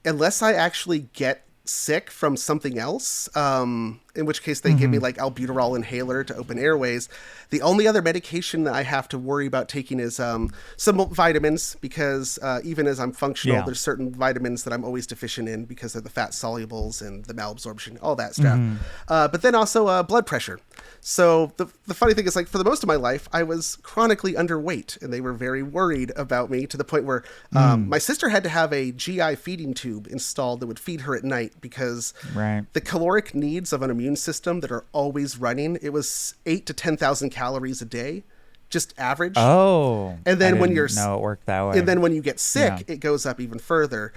unless I actually get sick from something else, in which case they give me albuterol inhaler to open airways, the only other medication that I have to worry about taking is some vitamins, because even as I'm functional, there's certain vitamins that I'm always deficient in because of the fat solubles and the malabsorption, all that stuff. But then also blood pressure. So the funny thing is, for the most of my life, I was chronically underweight, and they were very worried about me to the point where my sister had to have a GI feeding tube installed that would feed her at night because the caloric needs of an immune system that are always running, it was 8,000 to 10,000 calories a day, just average. Oh, and then when you're it worked that way. And then when you get sick, it goes up even further.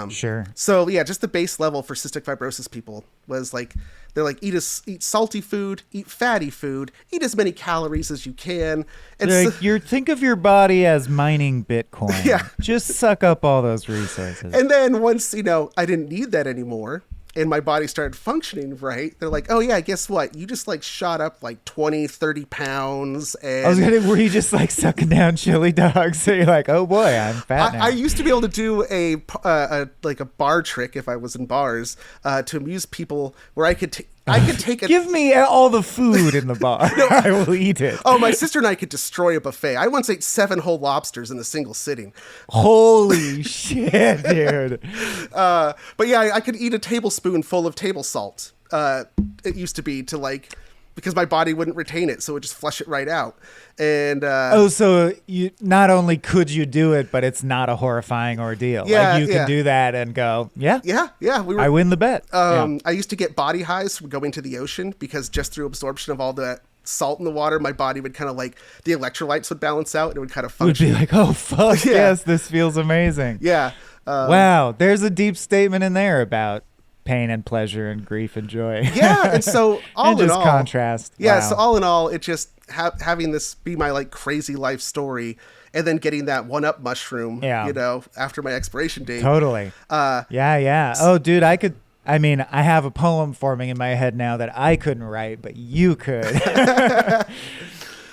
Sure. So just the base level for cystic fibrosis people was they're eat salty food, eat fatty food, eat as many calories as you can. And think of your body as mining Bitcoin. Yeah. Just suck up all those resources. And then once, I didn't need that anymore, and my body started functioning right, they're like, oh yeah, guess what? You just shot up 20, 30 pounds. And were you just sucking down chili dogs? So you're like, oh boy, I'm fat now. I used to be able to do a bar trick if I was in bars to amuse people where I could take Give me all the food in the bar. No. I will eat it. Oh, my sister and I could destroy a buffet. I once ate 7 whole lobsters in a single sitting. Holy shit, dude. But yeah, I could eat a tablespoon full of table salt. It used to be because my body wouldn't retain it, so it would just flush it right out. And so you not only could you do it, but it's not a horrifying ordeal. Yeah, you can do that and go, yeah. I win the bet. I used to get body highs from going to the ocean because just through absorption of all the salt in the water, my body would kind of the electrolytes would balance out, and it would kind of function. It would be oh fuck yes, this feels amazing. Yeah. Wow, there's a deep statement in there about pain and pleasure and grief and joy. Yeah, and so all in all, contrast. Yeah, wow. So all in all, it just having this be my crazy life story, and then getting that 1-up mushroom, after my expiration date. Totally. Yeah. Oh, dude, I have a poem forming in my head now that I couldn't write, but you could.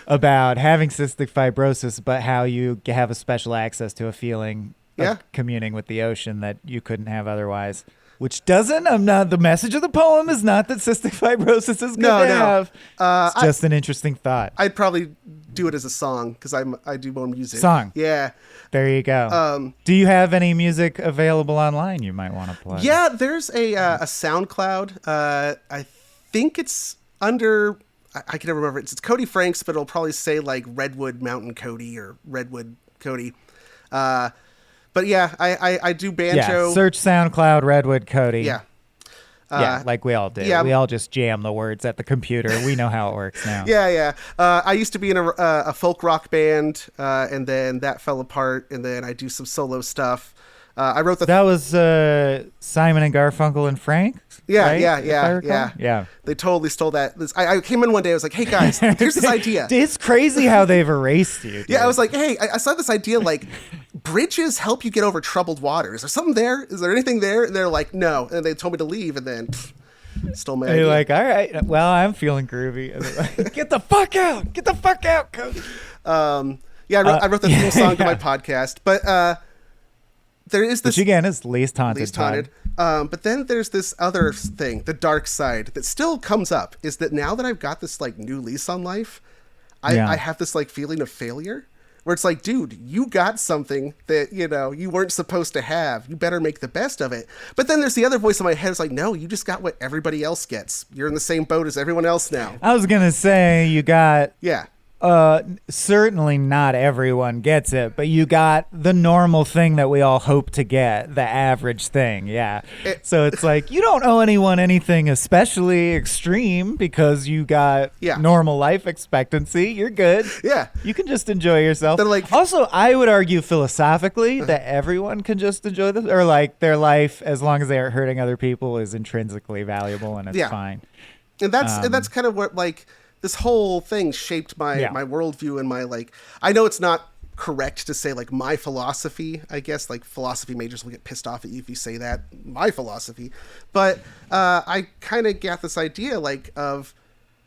About having cystic fibrosis, but how you have a special access to a feeling of communing with the ocean that you couldn't have otherwise. Which the message of the poem is not that cystic fibrosis is good to have. It's just an interesting thought. I'd probably do it as a song because I do more music. Song. Yeah. There you go. Do you have any music available online you might want to play? Yeah, there's a SoundCloud. I think it's under, I can never remember. It's Cody Franks, but it'll probably say Redwood Mountain Cody or Redwood Cody. But yeah, I do banjo. Yeah, search SoundCloud Redwood Cody. Yeah. Like we all do. Yeah. We all just jam the words at the computer. We know how it works now. Yeah. I used to be in a folk rock band, and then that fell apart, and then I do some solo stuff. I wrote that was Simon and Garfunkel and Frank. Yeah, right? Yeah. They totally stole that. I came in one day. I was like, "Hey guys, here's this idea." It's crazy how they've erased you. Dude. Yeah, I was like, "Hey, I saw this idea. Like, bridges help you get over troubled waters. Is there something there? Is there anything there?" And they're like, "No." And they told me to leave, and then stole my idea. You're like, "All right, well, I'm feeling groovy." And like, "Get the fuck out! Get the fuck out, Cody." I wrote the theme song to my podcast, but there is this, which again is least haunted. But then there's this other thing, the dark side that still comes up, is that now that I've got this like new lease on life, I have this like feeling of failure where it's like, dude, you got something that, you weren't supposed to have. You better make the best of it. But then there's the other voice in my head. It's like, no, you just got what everybody else gets. You're in the same boat as everyone else now. I was going to say you got... Yeah. Certainly not everyone gets it, but you got the normal thing that we all hope to get, the average thing. Yeah. So it's like, you don't owe anyone anything especially extreme because you got normal life expectancy. You're good. Yeah. You can just enjoy yourself. Also, I would argue philosophically that everyone can just enjoy this, or like their life, as long as they aren't hurting other people, is intrinsically valuable and it's fine. And that's kind of what like, this whole thing shaped my worldview and my like, I know it's not correct to say like my philosophy, I guess like philosophy majors will get pissed off at you if you say that, my philosophy. But I kind of got this idea like of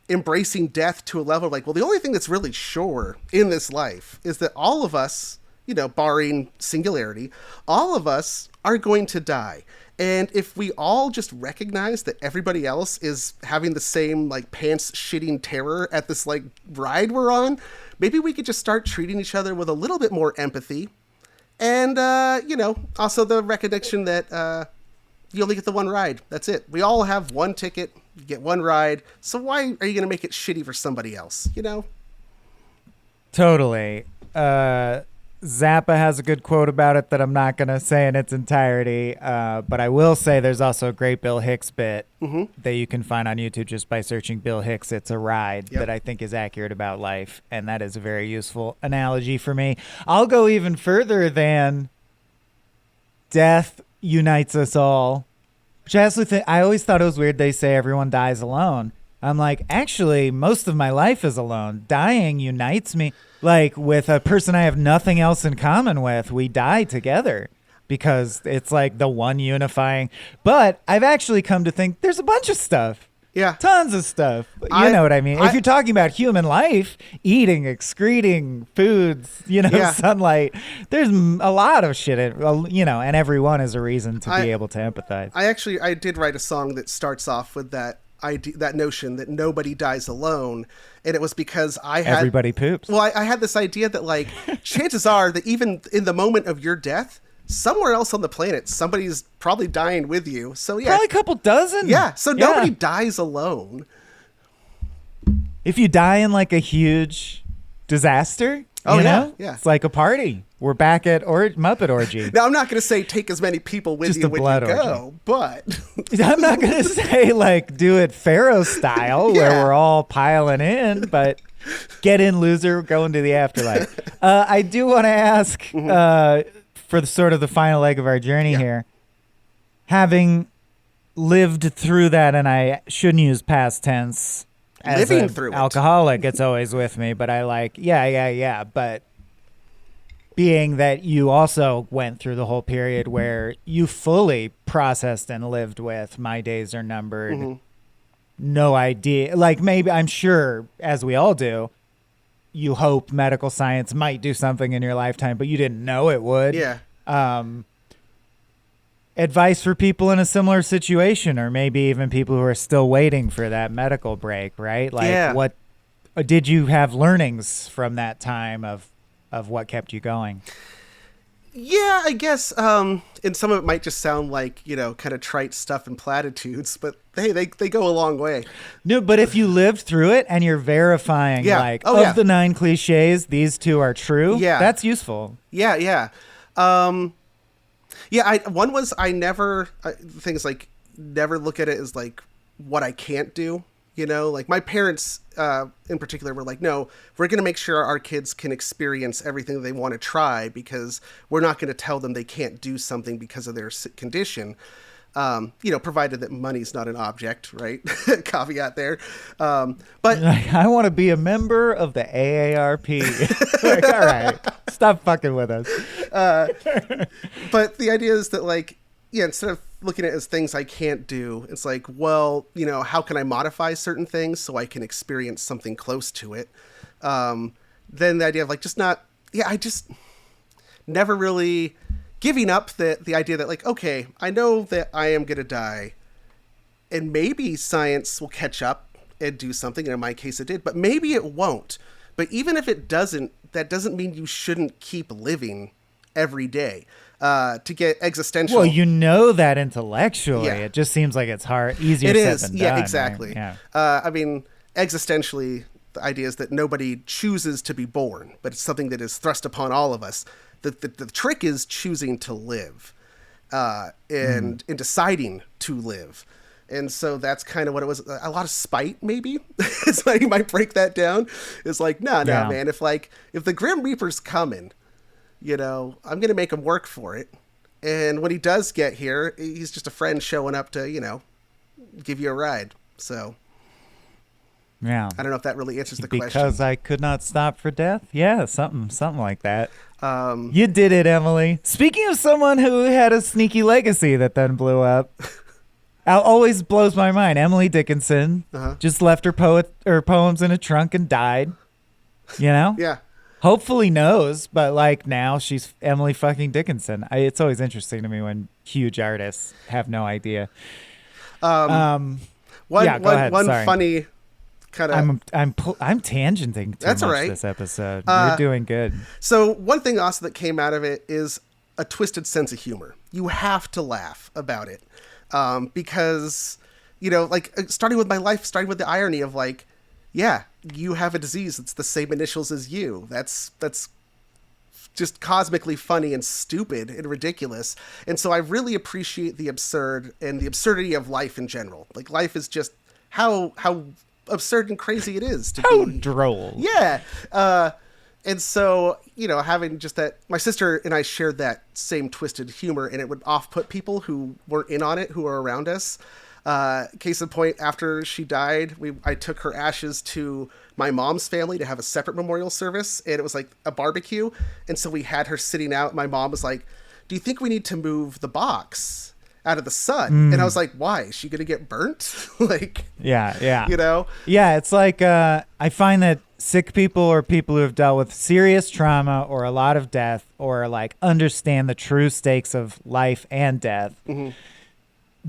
embracing death to a level of like, well, the only thing that's really sure in this life is that all of us, barring singularity, all of us are going to die. And if we all just recognize that everybody else is having the same like pants shitting terror at this like ride we're on, maybe we could just start treating each other with a little bit more empathy. And, also the recognition that you only get the one ride. That's it. We all have one ticket, you get one ride. So why are you going to make it shitty for somebody else, Totally. Zappa has a good quote about it that I'm not going to say in its entirety, but I will say there's also a great Bill Hicks bit that you can find on YouTube just by searching Bill Hicks. It's a ride that I think is accurate about life, and that is a very useful analogy for me. I'll go even further than death unites us all, which I always thought it was weird they say everyone dies alone. I'm like, actually, most of my life is alone. Dying unites me. Like with a person I have nothing else in common with, we die together because it's like the one unifying. But I've actually come to think there's a bunch of stuff. Yeah. Tons of stuff. You know what I mean? If you're talking about human life, eating, excreting, foods, sunlight, there's a lot of shit, and every one is a reason to be able to empathize. I did write a song that starts off with that idea, that notion that nobody dies alone, and it was because everybody poops. Well, I had this idea that like chances are that even in the moment of your death, somewhere else on the planet, somebody's probably dying with you. So probably a couple dozen. Yeah, so nobody dies alone. If you die in like a huge disaster, it's like a party. We're back at Muppet Orgy. Now, I'm not going to say take as many people with you when you go, but... I'm not going to say, like, do it Pharaoh style where we're all piling in, but get in, loser, go into the afterlife. I do want to ask, for the final leg of our journey here, having lived through that, and I shouldn't use past tense as living through alcoholic, it's always with me, but I like, but... being that you also went through the whole period where you fully processed and lived with my days are numbered, no idea. Like maybe, I'm sure, as we all do, you hope medical science might do something in your lifetime, but you didn't know it would. Yeah. Advice for people in a similar situation, or maybe even people who are still waiting for that medical break, right? Like what did you have learnings from that time of what kept you going? Yeah, I guess, and some of it might just sound like, kind of trite stuff and platitudes, but hey, they go a long way. No, but if you lived through it and you're verifying, the 9 cliches, these 2 are true, that's useful. Yeah. One was I never, things like never look at it as like what I can't do. Like my parents in particular were like, no, we're going to make sure our kids can experience everything they want to try, because we're not going to tell them they can't do something because of their condition. Provided that money's not an object, right? Caveat there. But I want to be a member of the AARP. Like, all right, stop fucking with us. But the idea is that instead of looking at it as things I can't do, it's like, well, how can I modify certain things so I can experience something close to it? Then the idea of I just never really giving up the idea that okay, I know that I am going to die, and maybe science will catch up and do something. And in my case, it did, but maybe it won't. But even if it doesn't, that doesn't mean you shouldn't keep living every day. To get existential. Well, that intellectually. Yeah. It just seems like it's easier said than done. Yeah, exactly. Right? Yeah. Existentially, the idea is that nobody chooses to be born, but it's something that is thrust upon all of us. The trick is choosing to live and deciding to live. And so that's kind of what it was. A lot of spite, maybe. It's like you might break that down. It's like, no, man. If the Grim Reaper's coming, I'm going to make him work for it. And when he does get here, he's just a friend showing up to, give you a ride. So, yeah. I don't know if that really answers the question. Because I could not stop for death? Yeah, something like that. You did it, Emily. Speaking of someone who had a sneaky legacy that then blew up, always blows my mind. Emily Dickinson just left her poems in a trunk and died. Yeah. Hopefully knows, but now she's Emily fucking Dickinson. It's always interesting to me when huge artists have no idea. One funny kind of. I'm tangenting too That's much right. this episode. You're doing good. So one thing also that came out of it is a twisted sense of humor. You have to laugh about it, because starting with my life, starting with the irony of yeah, you have a disease that's the same initials as you. That's just cosmically funny and stupid and ridiculous. And so I really appreciate the absurd and the absurdity of life in general. Life is just how absurd and crazy it is to be droll. Yeah. And so, having just that, my sister and I shared that same twisted humor, and it would off-put people who weren't in on it, who were around us. Case in point, after she died, I took her ashes to my mom's family to have a separate memorial service, and it was like a barbecue. And so we had her sitting out. My mom was like, do you think we need to move the box out of the sun? And I was like, why? Is she going to get burnt? Yeah. Yeah, it's like, I find that sick people or people who have dealt with serious trauma or a lot of death or understand the true stakes of life and death,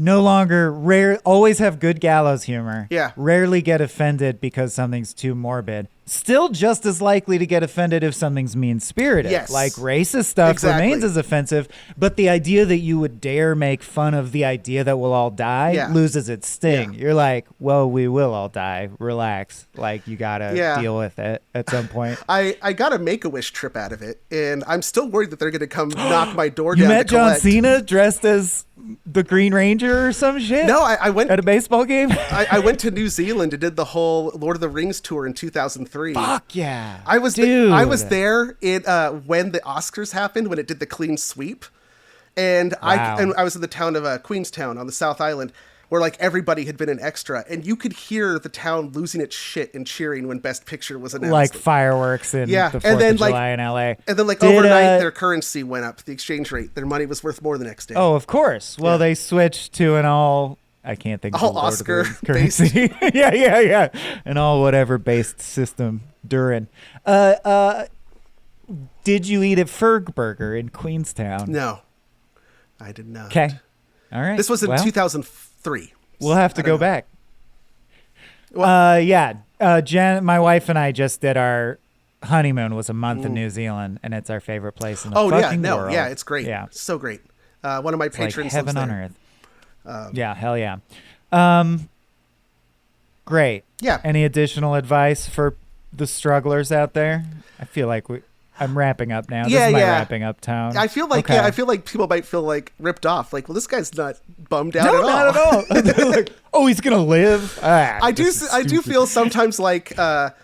no longer always have good gallows humor. Yeah. Rarely get offended because something's too morbid. Still just as likely to get offended if something's mean-spirited. Yes. Racist stuff remains as offensive, but the idea that you would dare make fun of the idea that we'll all die loses its sting. Yeah. You're like, well, we will all die. Relax. You gotta deal with it at some point. I got a Make-A-Wish trip out of it, and I'm still worried that they're going to come knock my door You down. met John Cena dressed as the Green Ranger or some shit? No, I went at a baseball game. I went to New Zealand and did the whole Lord of the Rings tour in 2003. Fuck yeah! I was there in when the Oscars happened, when it did the clean sweep, and I was in the town of Queenstown on the South Island, where everybody had been an extra, and you could hear the town losing its shit and cheering when Best Picture was announced. Fireworks in the 4th of July in LA. And then overnight their currency went up, the exchange rate. Their money was worth more the next day. Oh, of course. Well, they switched to an all, I can't think of all the Oscar currency. yeah. An all whatever based system during. Did you eat at Fergburger in Queenstown? No, I did not. Okay. All right. This was in 2003. We'll have to go back. Jen, my wife and I just did our honeymoon. Was a month in New Zealand, and it's our favorite place in the fucking world. Yeah, it's great. Yeah, it's so great. One of my patrons heaven lives on there. earth. Yeah, hell yeah. Great. Yeah. Any additional advice for the strugglers out there? I feel like I'm wrapping up now. This is my wrapping up town. I feel like people might feel ripped off. Well, this guy's not bummed out at all. Not at all. They're like, oh, he's gonna live. I do feel sometimes like the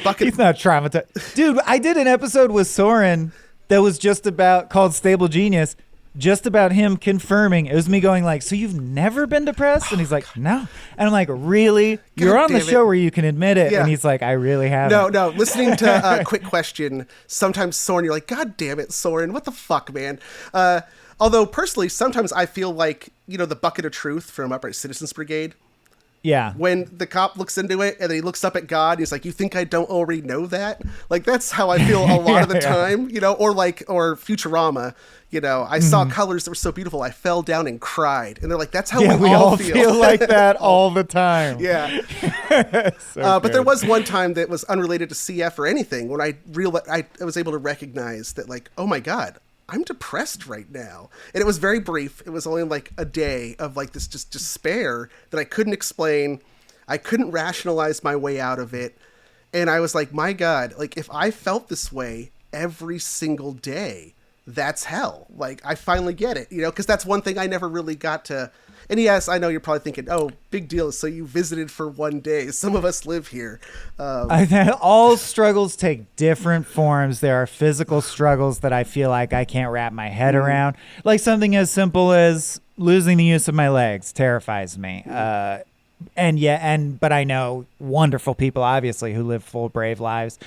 bucket. He's not traumatized, dude. I did an episode with Soren that was just about called Stable Genius. Just about him confirming. It was me going like, so you've never been depressed? And he's like, no. And I'm like, really? You're on the show where you can admit it. Yeah. And he's like, I really haven't. No. Listening to Quick Question, sometimes Soren, you're like, God damn it, Soren. What the fuck, man? Although personally, sometimes I feel like, the bucket of truth from Upright Citizens Brigade. Yeah. When the cop looks into it and then he looks up at God and he's like, you think I don't already know that? Like, that's how I feel a lot of the time, or Futurama. I saw colors that were so beautiful, I fell down and cried. And they're like, that's how we all feel like that all the time. Yeah. But there was one time that was unrelated to CF or anything when I was able to recognize that, like, oh my God, I'm depressed right now. And it was very brief. It was only like a day of like this just despair that I couldn't explain. I couldn't rationalize my way out of it. And I was like, my God, like if I felt this way every single day, that's hell. Like, I finally get it, because that's one thing I never really got to. And yes, I know you're probably thinking, oh, big deal. So you visited for one day. Some of us live here. All struggles take different forms. There are physical struggles that I feel like I can't wrap my head around. Like something as simple as losing the use of my legs terrifies me. But I know wonderful people, obviously, who live full, brave lives,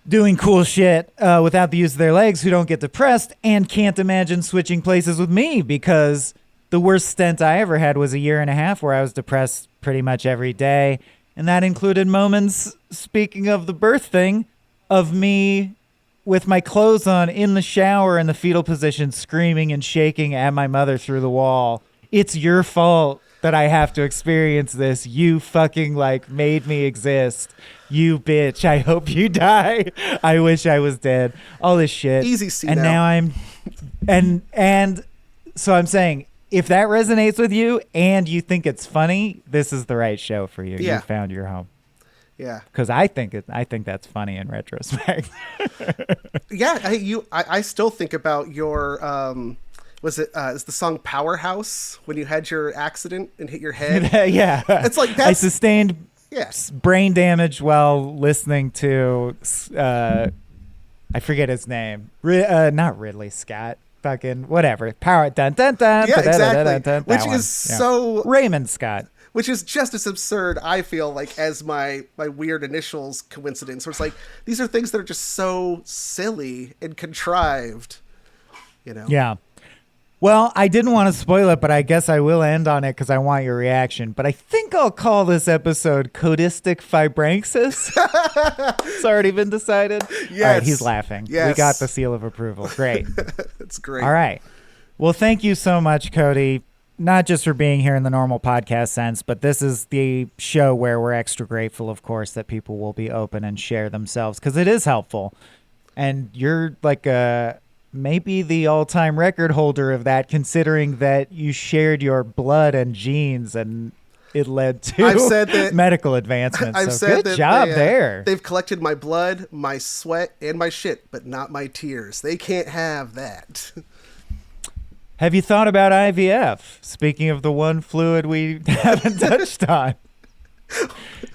doing cool shit without the use of their legs, who don't get depressed and can't imagine switching places with me, because the worst stint I ever had was a year and a half where I was depressed pretty much every day. And that included moments, speaking of the birth thing, of me with my clothes on in the shower in the fetal position, screaming and shaking at my mother through the wall. It's your fault that I have to experience this. You fucking made me exist. You bitch. I hope you die. I wish I was dead. All this shit. Easy see and now I'm and so I'm saying, if that resonates with you and you think it's funny, this is the right show for you. Yeah. You found your home. Yeah. Because I think that's funny in retrospect. Yeah. I still think about your is the song Powerhouse when you had your accident and hit your head? Yeah. It's like that's, I sustained yes, brain damage while listening to I forget his name. Not Ridley Scott. Fucking whatever. Power dun dun dun. Yeah, exactly. Which is so Raymond Scott. Which is just as absurd, I feel like, as my weird initials coincidence. Where it's like, these are things that are just so silly and contrived. Yeah. Well, I didn't want to spoil it, but I guess I will end on it because I want your reaction. But I think I'll call this episode Codystic Fibranksis. It's already been decided. Yes. All right, he's laughing. Yes. We got the seal of approval. Great. That's great. All right. Well, thank you so much, Cody. Not just for being here in the normal podcast sense, but this is the show where we're extra grateful, of course, that people will be open and share themselves, because it is helpful. And you're like maybe the all-time record holder of that, considering that you shared your blood and genes and it led to medical advancements. I've said good job there. They've collected my blood, my sweat, and my shit, but not my tears. They can't have that. Have you thought about IVF? Speaking of the one fluid we haven't touched on.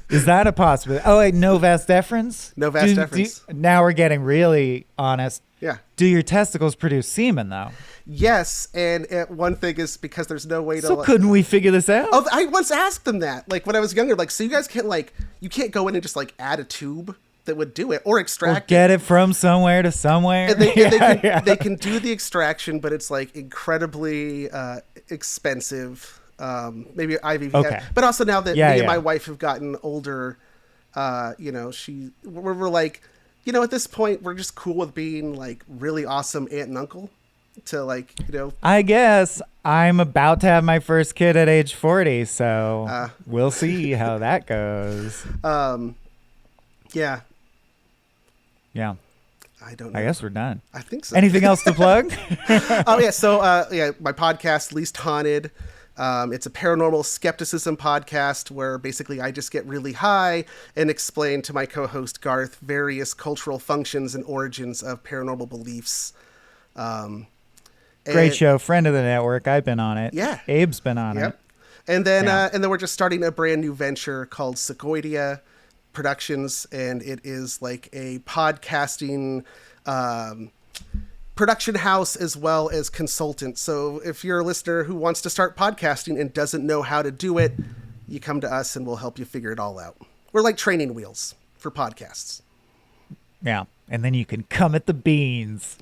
Is that a possibility? Oh, wait, no vas deferens? No vas deferens. Now we're getting really honest. Yeah. Do your testicles produce semen, though? Yes, and one thing is because there's no way to... So couldn't we figure this out? Oh, I once asked them that. Like, when I was younger, so you guys can't, you can't go in and just, add a tube that would do it, or extract get it from somewhere to somewhere. And they can do the extraction, but it's, incredibly expensive. Maybe IVF. Okay. But also now that me and my wife have gotten older, we're like... at this point, we're just cool with being really awesome aunt and uncle to I guess I'm about to have my first kid at age 40, so we'll see how that goes. Yeah. Yeah. I don't know. I guess we're done. I think so. Anything else to plug? Oh, yeah. So, my podcast, Least Haunted. It's a paranormal skepticism podcast where basically I just get really high and explain to my co-host Garth various cultural functions and origins of paranormal beliefs. Great show. Friend of the network. I've been on it. Yeah. Abe's been on it. And then we're just starting a brand new venture called Seqoidea Productions, and it is like a podcasting production house as well as consultant. So if you're a listener who wants to start podcasting and doesn't know how to do it, you come to us and we'll help you figure it all out. We're like training wheels for podcasts. Yeah. And then you can come at the beans.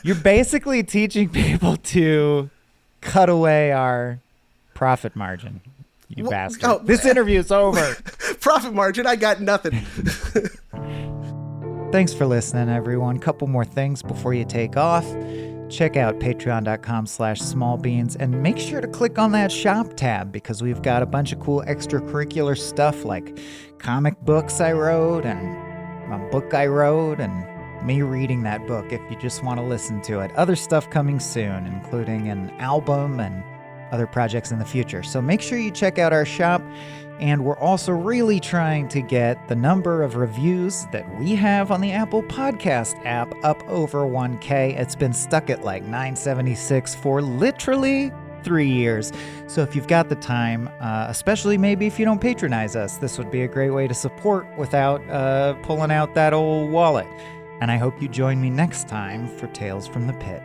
You're basically teaching people to cut away our profit margin. You bastard. Oh, this interview's over. Profit margin? I got nothing. Thanks for listening, everyone. Couple more things before you take off. Check out patreon.com/smallbeans and make sure to click on that shop tab because we've got a bunch of cool extracurricular stuff like comic books I wrote and a book I wrote and me reading that book if you just want to listen to it. Other stuff coming soon, including an album and other projects in the future. So make sure you check out our shop. And we're also really trying to get the number of reviews that we have on the Apple Podcast app up over 1K. It's been stuck at like 976 for literally 3 years. So if you've got the time, especially maybe if you don't patronize us, this would be a great way to support without pulling out that old wallet. And I hope you join me next time for Tales from the Pit.